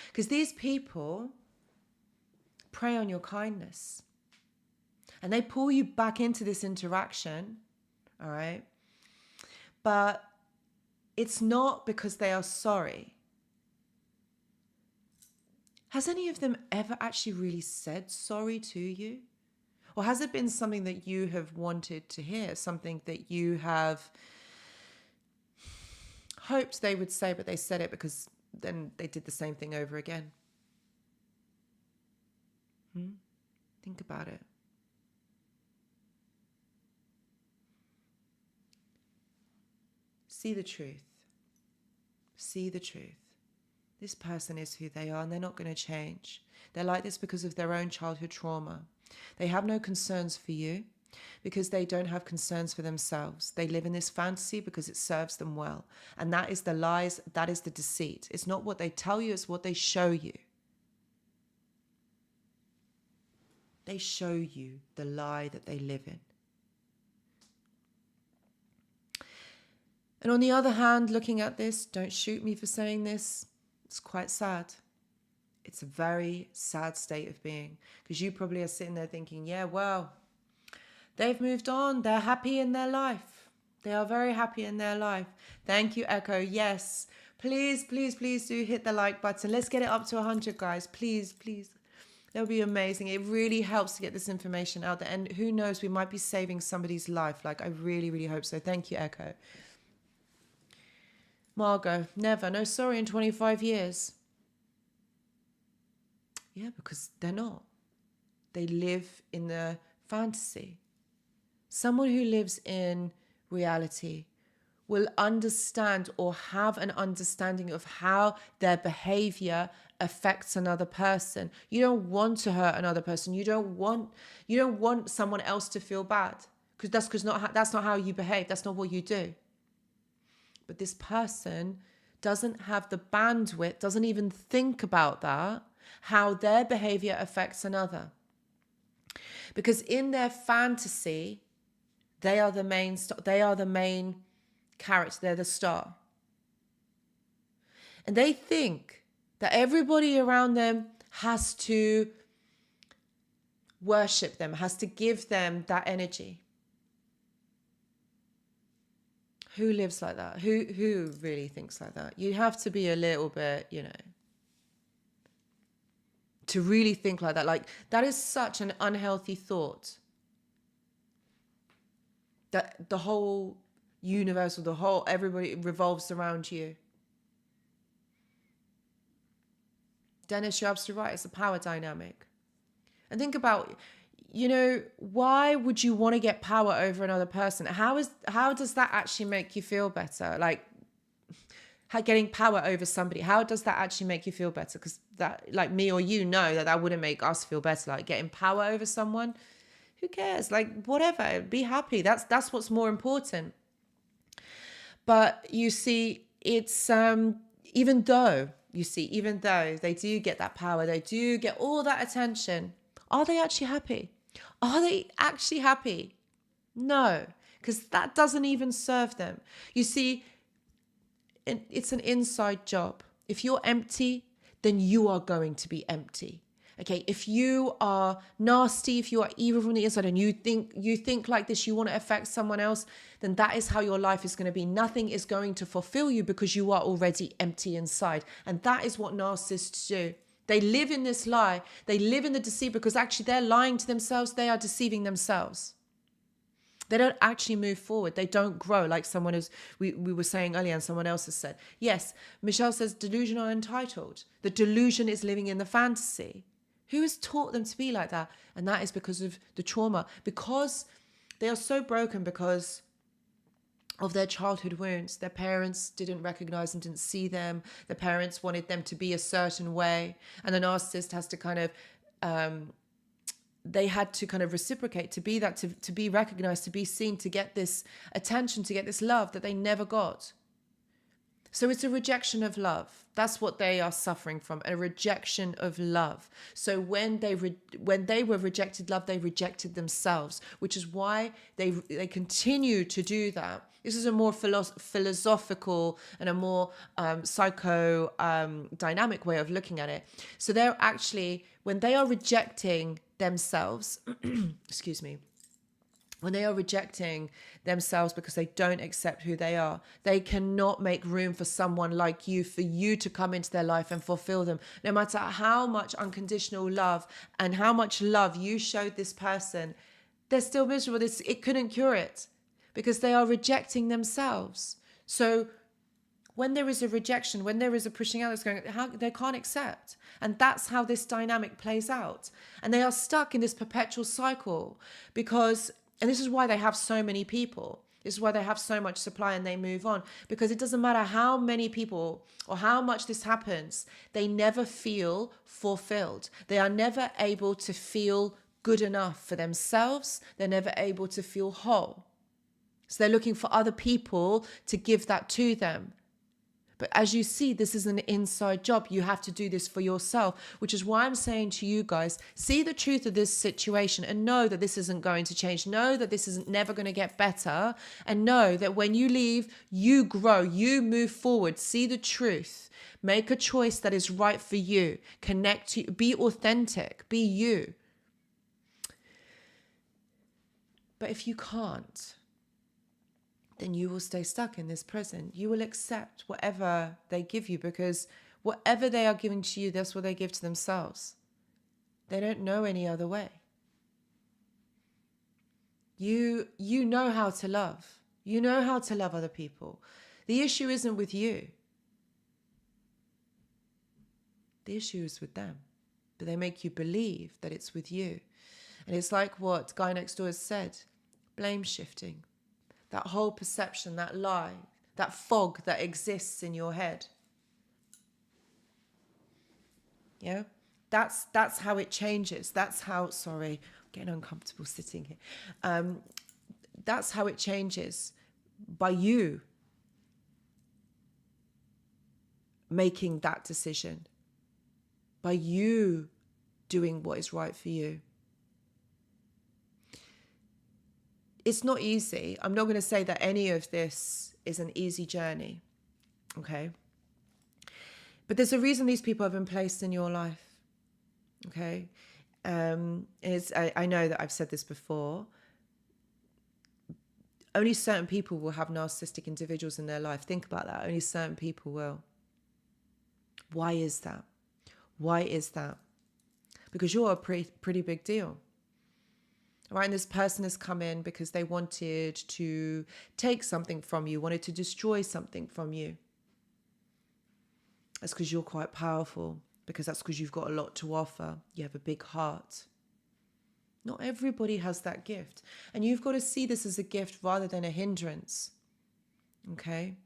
Because these people prey on your kindness. And they pull you back into this interaction. All right. But it's not because they are sorry. Has any of them ever actually really said sorry to you? Or has it been something that you have wanted to hear? Something that you have hoped they would say, but they said it because then they did the same thing over again? Think about it. See the truth. See the truth. This person is who they are and they're not going to change. They're like this because of their own childhood trauma. They have no concerns for you because they don't have concerns for themselves. They live in this fantasy because it serves them well. And that is the lies, that is the deceit. It's not what they tell you, it's what they show you. They show you the lie that they live in. And on the other hand, looking at this, don't shoot me for saying this, it's quite sad. It's a very sad state of being, because you probably are sitting there thinking, yeah, well, they've moved on. They're happy in their life. They are very happy in their life. Thank you, Echo. Yes. Please, please, please do hit the like button. Let's get it up to 100, guys. Please, please. That would be amazing. It really helps to get this information out there. And who knows, we might be saving somebody's life. Like, I really, really hope so. Thank you, Echo. Margot, never. No sorry in 25 years. Yeah, because they're not. They live in the fantasy. Someone who lives in reality will understand or have an understanding of how their behavior affects another person. You don't want to hurt another person. You don't want someone else to feel bad, because that's not how you behave. That's not what you do. But this person doesn't have the bandwidth, doesn't even think about that, how their behavior affects another. Because in their fantasy, they are the main character, they're the star. And they think that everybody around them has to worship them, has to give them that energy. Who lives like that? Who really thinks like that? You have to be a little bit, to really think like that. Like, that is such an unhealthy thought. That the whole universe or everybody revolves around you. Dennis, you're absolutely right. It's a power dynamic. And think about, why would you want to get power over another person? How does that actually make you feel better? Like, getting power over somebody, how does that actually make you feel better? Because that, like me or you, know that wouldn't make us feel better. Like, getting power over someone, who cares? Like, whatever, be happy. That's what's more important. But you see, it's even though they do get that power, they do get all that attention, are they actually happy? Are they actually happy? No, because that doesn't even serve them. You see, it's an inside job. If you're empty, then you are going to be empty. Okay, if you are nasty, if you are evil from the inside and you think like this, you want to affect someone else, then that is how your life is going to be. Nothing is going to fulfill you because you are already empty inside. And that is what narcissists do. They live in this lie. They live in the deceit because actually they're lying to themselves. They are deceiving themselves. They don't actually move forward. They don't grow like someone is, we were saying earlier and someone else has said. Yes, Michelle says delusional and entitled. The delusion is living in the fantasy. Who has taught them to be like that? And that is because of the trauma. Because they are so broken because of their childhood wounds. Their parents didn't recognize and didn't see them. Their parents wanted them to be a certain way. And the narcissist has to kind of, they had to kind of reciprocate to be that, to be recognized, to be seen, to get this attention, to get this love that they never got. So it's a rejection of love. That's what they are suffering from, a rejection of love. So when they were rejected love, they rejected themselves, which is why they continue to do that. This is a more philosophical and a more dynamic way of looking at it. So they're actually, when they are rejecting themselves, excuse me, when they are rejecting themselves because they don't accept who they are, they cannot make room for someone like you, for you to come into their life and fulfill them. No matter how much unconditional love and how much love you showed this person, they're still miserable. It couldn't cure it because they are rejecting themselves. So when there is a rejection, when there is a pushing out that's going, they can't accept. And that's how this dynamic plays out. And they are stuck in this perpetual cycle because, and this is why they have so many people. This is why they have so much supply and they move on. Because it doesn't matter how many people or how much this happens, they never feel fulfilled. They are never able to feel good enough for themselves. They're never able to feel whole. So they're looking for other people to give that to them. But as you see, this is an inside job. You have to do this for yourself, which is why I'm saying to you guys, see the truth of this situation and know that this isn't going to change. Know that this isn't never going to get better. And know that when you leave, you grow, you move forward. See the truth. Make a choice that is right for you. Connect to, be authentic, be you. But if you can't, then you will stay stuck in this prison. You will accept whatever they give you because whatever they are giving to you, that's what they give to themselves. They don't know any other way. You know how to love. You know how to love other people. The issue isn't with you. The issue is with them. But they make you believe that it's with you. And it's like what Guy Next Door has said, blame shifting. That whole perception, that lie, that fog that exists in your head. Yeah? That's how it changes. That's how, sorry, I'm getting uncomfortable sitting here. That's how it changes, by you making that decision, by you doing what is right for you. It's not easy. I'm not going to say that any of this is an easy journey, okay? But there's a reason these people have been placed in your life, okay? I know that I've said this before. Only certain people will have narcissistic individuals in their life. Think about that. Only certain people will. Why is that? Why is that? Because you're a pretty big deal. Right, and this person has come in because they wanted to take something from you, wanted to destroy something from you. That's because you're quite powerful, because that's because you've got a lot to offer. You have a big heart. Not everybody has that gift. And you've got to see this as a gift rather than a hindrance. Okay?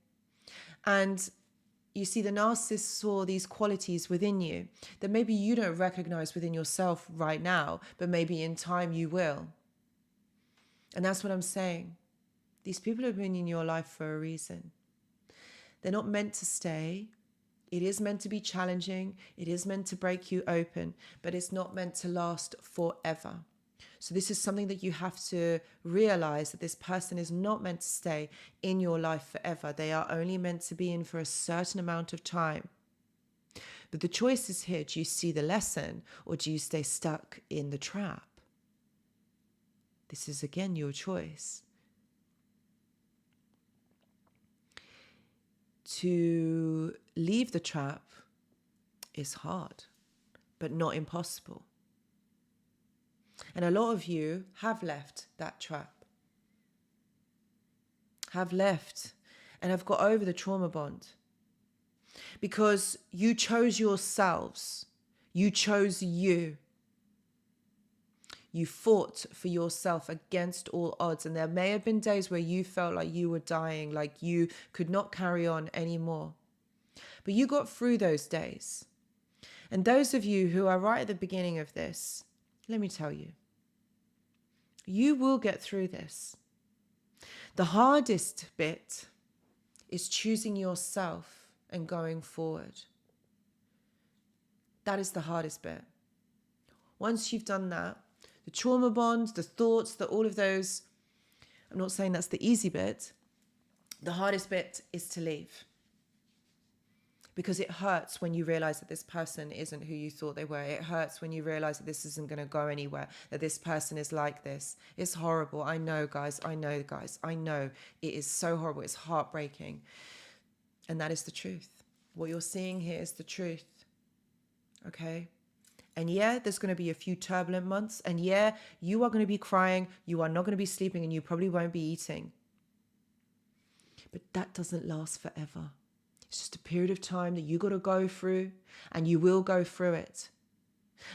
And you see, the narcissist saw these qualities within you that maybe you don't recognize within yourself right now, but maybe in time you will. And that's what I'm saying. These people have been in your life for a reason. They're not meant to stay. It is meant to be challenging. It is meant to break you open, but it's not meant to last forever. So this is something that you have to realize, that this person is not meant to stay in your life forever. They are only meant to be in for a certain amount of time. But the choice is here. Do you see the lesson, or do you stay stuck in the trap? This is, again, your choice. To leave the trap is hard, but not impossible. And a lot of you have left that trap, have left and have got over the trauma bond, because you chose yourselves. You chose you. You fought for yourself against all odds. And there may have been days where you felt like you were dying, like you could not carry on anymore. But you got through those days. And those of you who are right at the beginning of this, let me tell you, you will get through this. The hardest bit is choosing yourself and going forward. That is the hardest bit. Once you've done that, the trauma bonds, the thoughts, all of those, I'm not saying that's the easy bit. The hardest bit is to leave. Because it hurts when you realize that this person isn't who you thought they were. It hurts when you realize that this isn't going to go anywhere, that this person is like this. It's horrible. I know, guys. I know, guys. I know. It is so horrible. It's heartbreaking. And that is the truth. What you're seeing here is the truth. Okay? And yeah, there's going to be a few turbulent months. And yeah, you are going to be crying. You are not going to be sleeping, and you probably won't be eating. But that doesn't last forever. It's just a period of time that you got to go through, and you will go through it.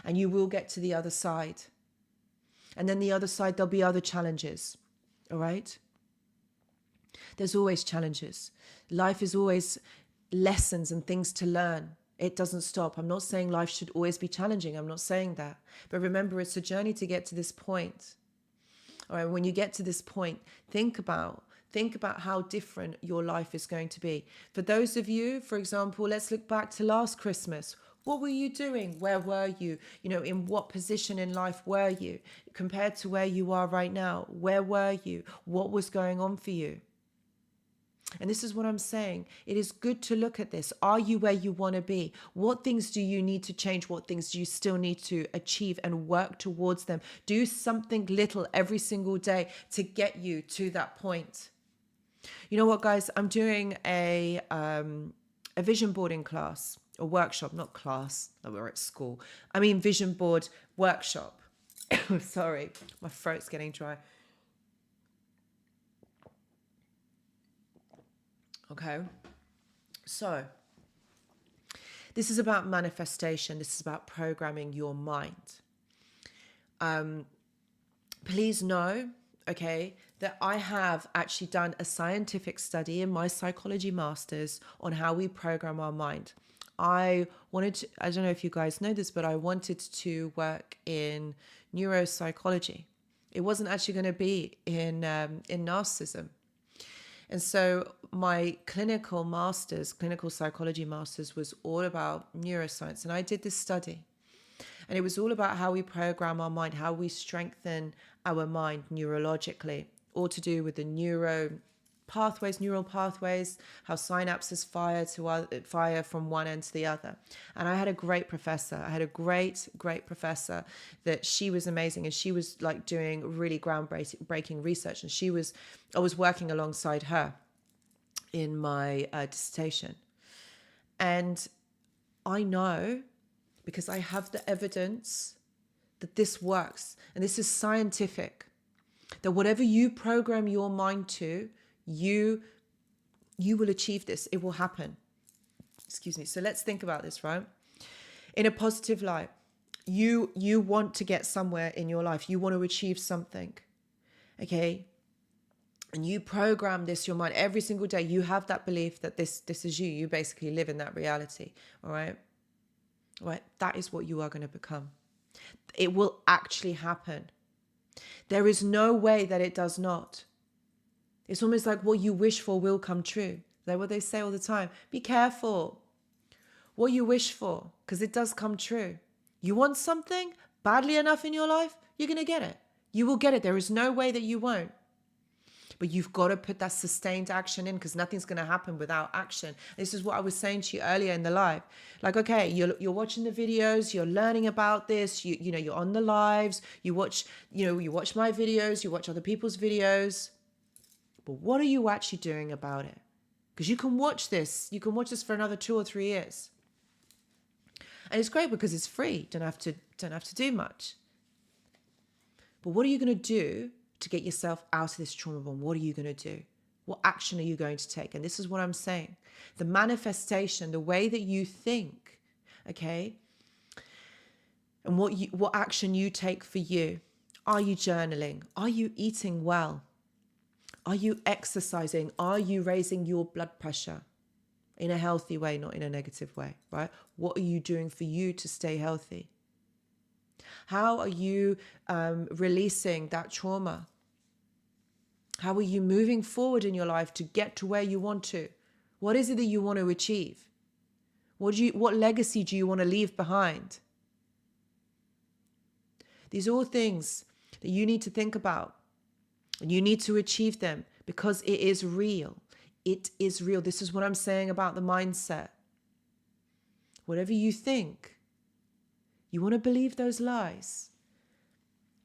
And you will get to the other side. And then the other side, there'll be other challenges. All right? There's always challenges. Life is always lessons and things to learn. It doesn't stop. I'm not saying life should always be challenging. I'm not saying that. But remember, it's a journey to get to this point. All right, when you get to this point, think about how different your life is going to be. For those of you, for example, let's look back to last Christmas. What were you doing? Where were you? You know, in what position in life were you? Compared to where you are right now, where were you? What was going on for you? And this is what I'm saying. It is good to look at this. Are you where you want to be? What things do you need to change? What things do you still need to achieve and work towards them? Do something little every single day to get you to that point. You know what, guys? I'm doing a vision boarding class, a workshop, not class. We're at school. I mean, vision board workshop. Sorry, my throat's getting dry. Okay, so this is about manifestation. This is about programming your mind. Please know, okay, that I have actually done a scientific study in my psychology masters on how we program our mind. I don't know if you guys know this, but I wanted to work in neuropsychology. It wasn't actually going to be in narcissism. And so my clinical psychology masters was all about neuroscience. And I did this study. And it was all about how we program our mind, how we strengthen our mind neurologically, all to do with the neural pathways, how synapses fire from one end to the other. And I had a great professor. I had a great professor that she was amazing. And she was like doing really groundbreaking research. And I was working alongside her in my dissertation. And I know, because I have the evidence, that this works. And this is scientific. That whatever you program your mind to, you will achieve this. It will happen. Excuse me. So let's think about this, right? In a positive light, you want to get somewhere in your life. You want to achieve something. Okay? And you program this, your mind, every single day. You have that belief that this is you. You basically live in that reality. All right? All right? That is what you are going to become. It will actually happen. There is no way that it does not. It's almost like what you wish for will come true. Like what they say all the time. Be careful what you wish for, because it does come true. You want something badly enough in your life, you're going to get it. You will get it. There is no way that you won't. But you've got to put that sustained action in, because nothing's going to happen without action. This is what I was saying to you earlier in the live. Like, okay, you're watching the videos, you're learning about this, you know, you're on the lives, you watch my videos, you watch other people's videos. But what are you actually doing about it? Because you can watch this for another 2 or 3 years. And it's great because it's free. Don't have to do much. But what are you going to do to get yourself out of this trauma bond? What are you going to do? What action are you going to take? And this is what I'm saying. The manifestation, the way that you think, okay? And what action you take for you. Are you journaling? Are you eating well? Are you exercising? Are you raising your blood pressure in a healthy way, not in a negative way, right? What are you doing for you to stay healthy? How are you releasing that trauma? How are you moving forward in your life to get to where you want to? What is it that you want to achieve? What legacy do you want to leave behind? These are all things that you need to think about. And you need to achieve them because it is real. It is real. This is what I'm saying about the mindset. Whatever you think, you want to believe those lies.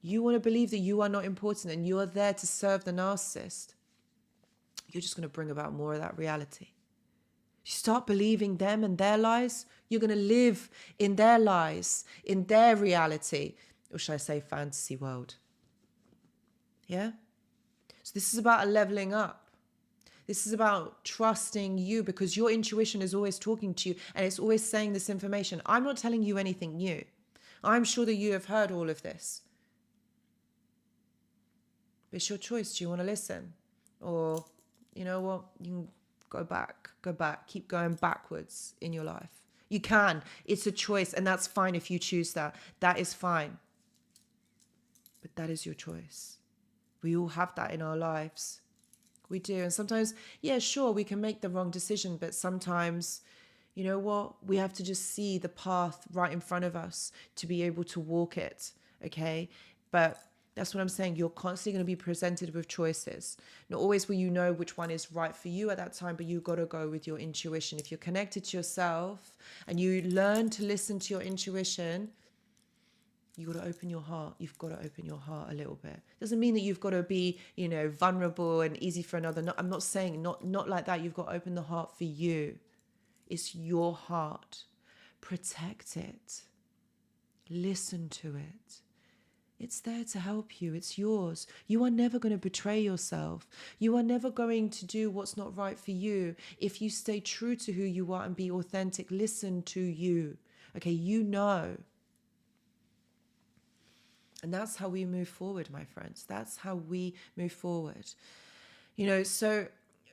You want to believe that you are not important and you are there to serve the narcissist. You're just going to bring about more of that reality. You start believing them and their lies, you're going to live in their lies, in their reality, or should I say fantasy world. Yeah? So this is about a leveling up. This is about trusting you, because your intuition is always talking to you and it's always saying this information. I'm not telling you anything new. I'm sure that you have heard all of this. But it's your choice. Do you want to listen? Or, you know what? You can go back, keep going backwards in your life. You can. It's a choice, and that's fine if you choose that. That is fine. But that is your choice. We all have that in our lives. We do. And sometimes, yeah, sure, we can make the wrong decision, but sometimes, you know what? We have to just see the path right in front of us to be able to walk it, okay? But that's what I'm saying. You're constantly going to be presented with choices. Not always will you know which one is right for you at that time, but you've got to go with your intuition. If you're connected to yourself and you learn to listen to your intuition, you got to open your heart. You've got to open your heart a little bit. Doesn't mean that you've got to be, you know, vulnerable and easy for another. No, I'm not saying not like that. You've got to open the heart for you. It's your heart. Protect it. Listen to it. It's there to help you. It's yours. You are never going to betray yourself. You are never going to do what's not right for you. If you stay true to who you are and be authentic, listen to you. Okay, you know. And that's how we move forward, my friends. That's how we move forward. You know, so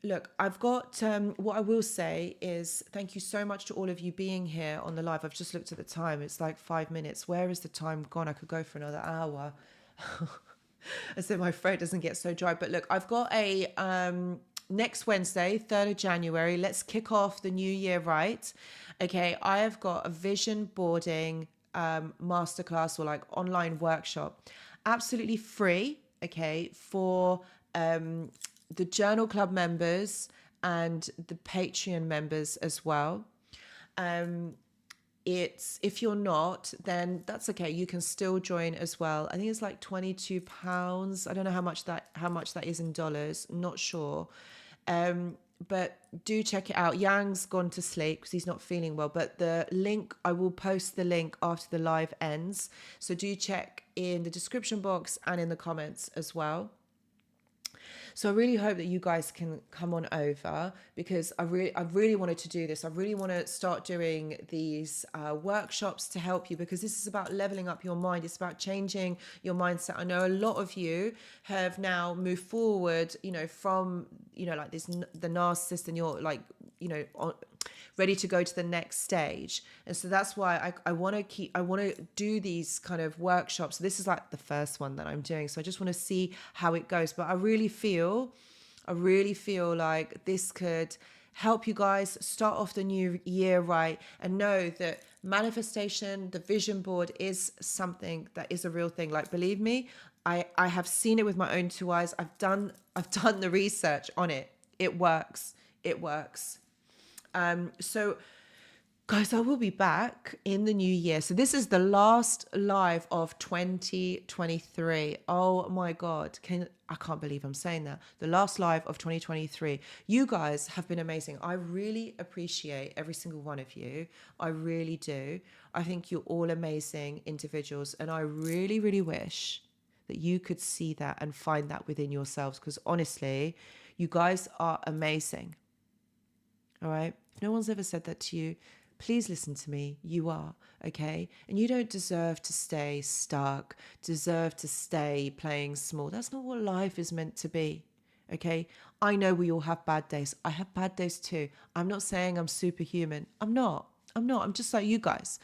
look, I've got, what I will say is thank you so much to all of you being here on the live. I've just looked at the time. It's like 5 minutes. Where is the time gone? I could go for another hour. I said my throat doesn't get so dry. But look, I've got a next Wednesday, 3rd of January. Let's kick off the new year right. Okay, I have got a vision boarding masterclass or like online workshop, absolutely free, okay, for the Journal Club members and the Patreon members as well. It's, if you're not, then that's okay. You can still join as well. I think it's like £22. I don't know how much that is in dollars. Not sure. But do check it out. Yang's gone to sleep because he's not feeling well. But the link, I will post the link after the live ends. So do check in the description box and in the comments as well. So I really hope that you guys can come on over, because I really wanted to do this. I really want to start doing these workshops to help you, because this is about leveling up your mind. It's about changing your mindset. I know a lot of you have now moved forward, you know, from, you know, like this, the narcissist, and you're like, you know, ready to go to the next stage. And so that's why I want to do these kind of workshops. So this is like the first one that I'm doing. So I just want to see how it goes. But I really feel like this could help you guys start off the new year right, and know that manifestation, the vision board, is something that is a real thing. Like, believe me, I have seen it with my own two eyes. I've done the research on it. It works. It works. So guys, I will be back in the new year. So this is the last live of 2023. Oh my God. I can't believe I'm saying that. The last live of 2023. You guys have been amazing. I really appreciate every single one of you. I really do. I think you're all amazing individuals. And I really, really wish that you could see that and find that within yourselves. Because honestly, you guys are amazing. All right? If no one's ever said that to you, please listen to me. You are, okay? And you don't deserve to stay stuck, deserve to stay playing small. That's not what life is meant to be, okay? I know we all have bad days. I have bad days too. I'm not saying I'm superhuman. I'm not. I'm just like you guys.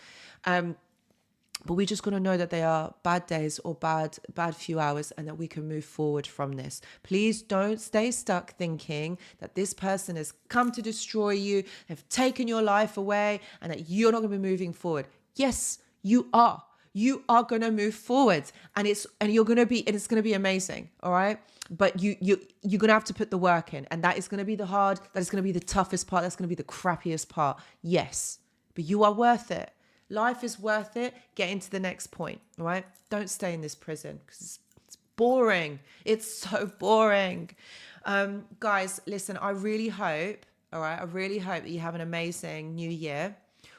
But we just got to know that they are bad days or bad few hours, and that we can move forward from this. Please don't stay stuck thinking that this person has come to destroy you, have taken your life away, and that you're not going to be moving forward. Yes, you are. You are going to move forward, and it's going to be amazing. All right. But you're going to have to put the work in, and that is going to be the hard, that is going to be the toughest part. That's going to be the crappiest part. Yes, but you are worth it. Life is worth it. Get into the next point, all right? Don't stay in this prison because it's boring. It's so boring. Guys, listen, I really hope, all right? I really hope that you have an amazing new year.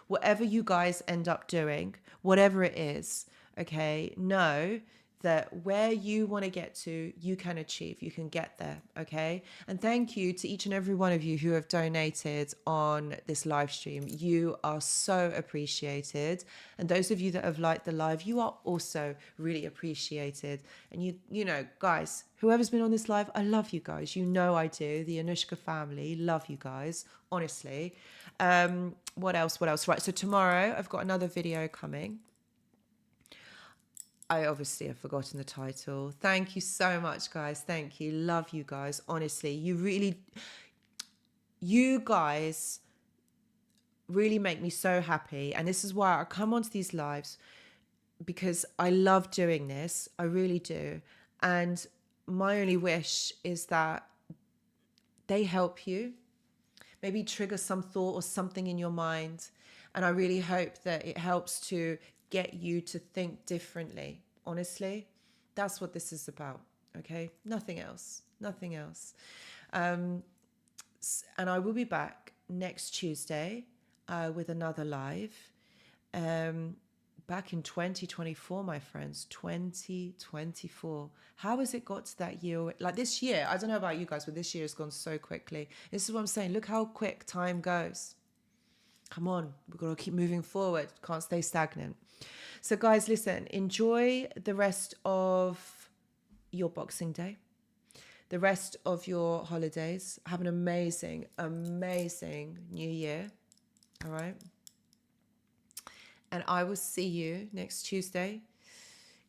Whatever you guys end up doing, whatever it is, okay, know that where you want to get to, you can achieve. You can get there, okay? And thank you to each and every one of you who have donated on this live stream. You are so appreciated. And those of you that have liked the live, you are also really appreciated. And you know, guys, whoever's been on this live, I love you guys. You know I do. The Anushka family, love you guys, honestly. What else? Right, so tomorrow I've got another video coming. I obviously have forgotten the title. Thank you so much, guys. Thank you. Love you guys. Honestly, you guys really make me so happy. And this is why I come onto these lives, because I love doing this. I really do. And my only wish is that they help you, maybe trigger some thought or something in your mind. And I really hope that it helps to get you to think differently. Honestly, that's what this is about. Okay, nothing else. And I will be back next Tuesday with another live. Back in 2024, my friends. 2024. How has it got to that year? Like this year, I don't know about you guys, but this year has gone so quickly. This is what I'm saying. Look how quick time goes. Come on, we've got to keep moving forward. Can't stay stagnant. So guys, listen, enjoy the rest of your Boxing Day, the rest of your holidays. Have an amazing, amazing new year. All right. And I will see you next Tuesday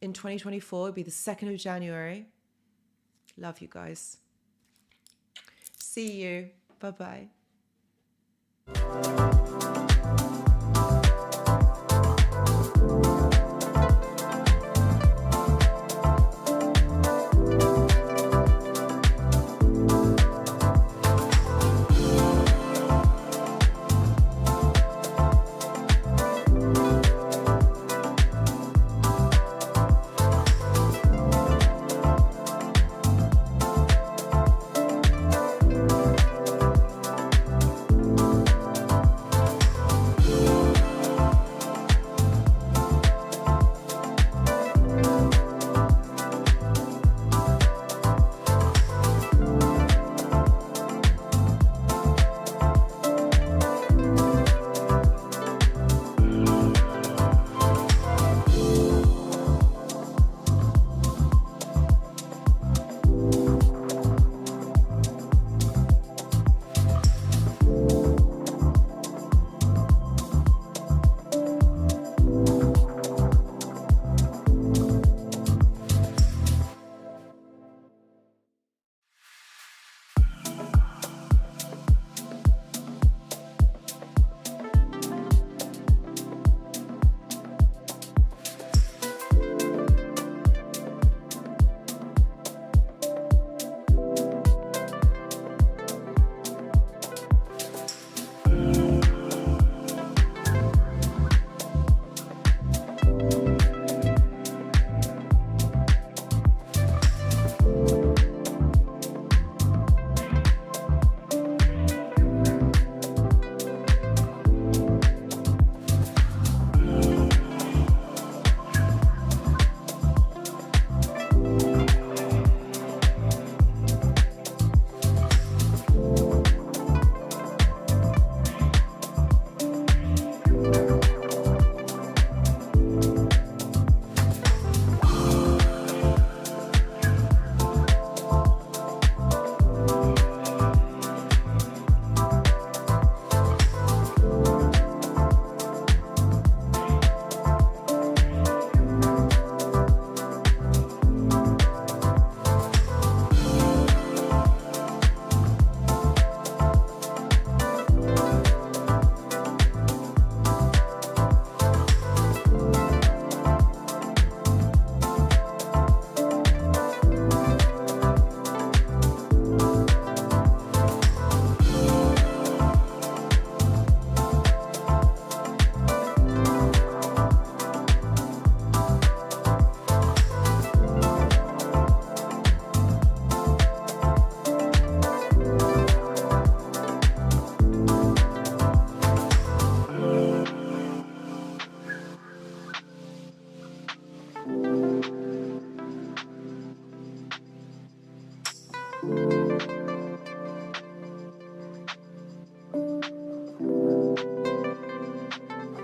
in 2024. It'll be the 2nd of January. Love you guys. See you. Bye-bye.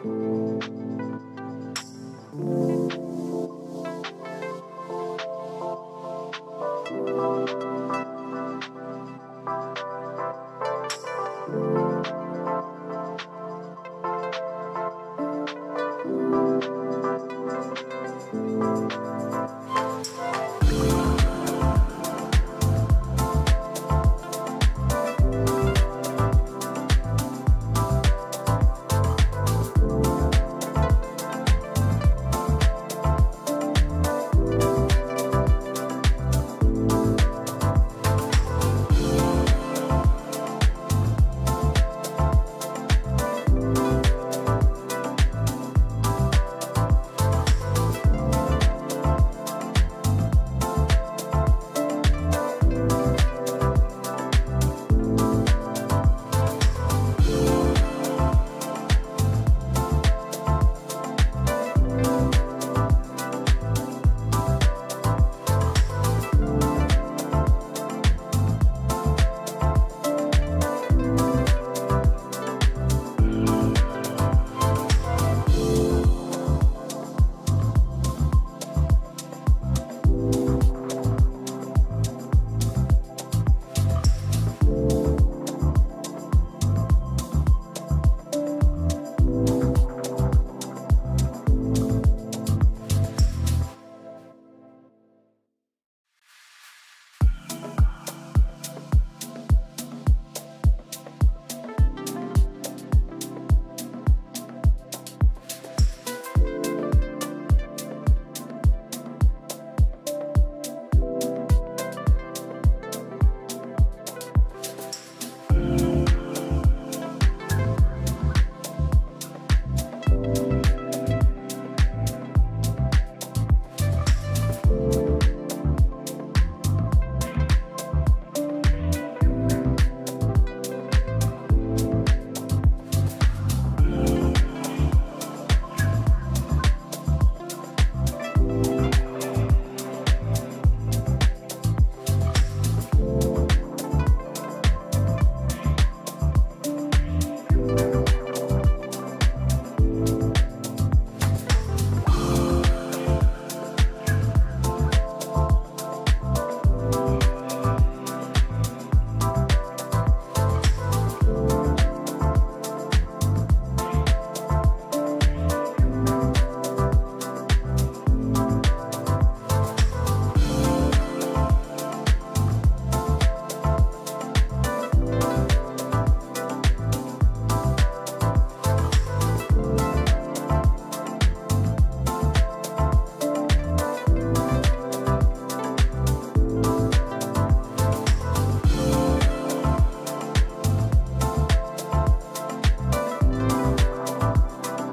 you.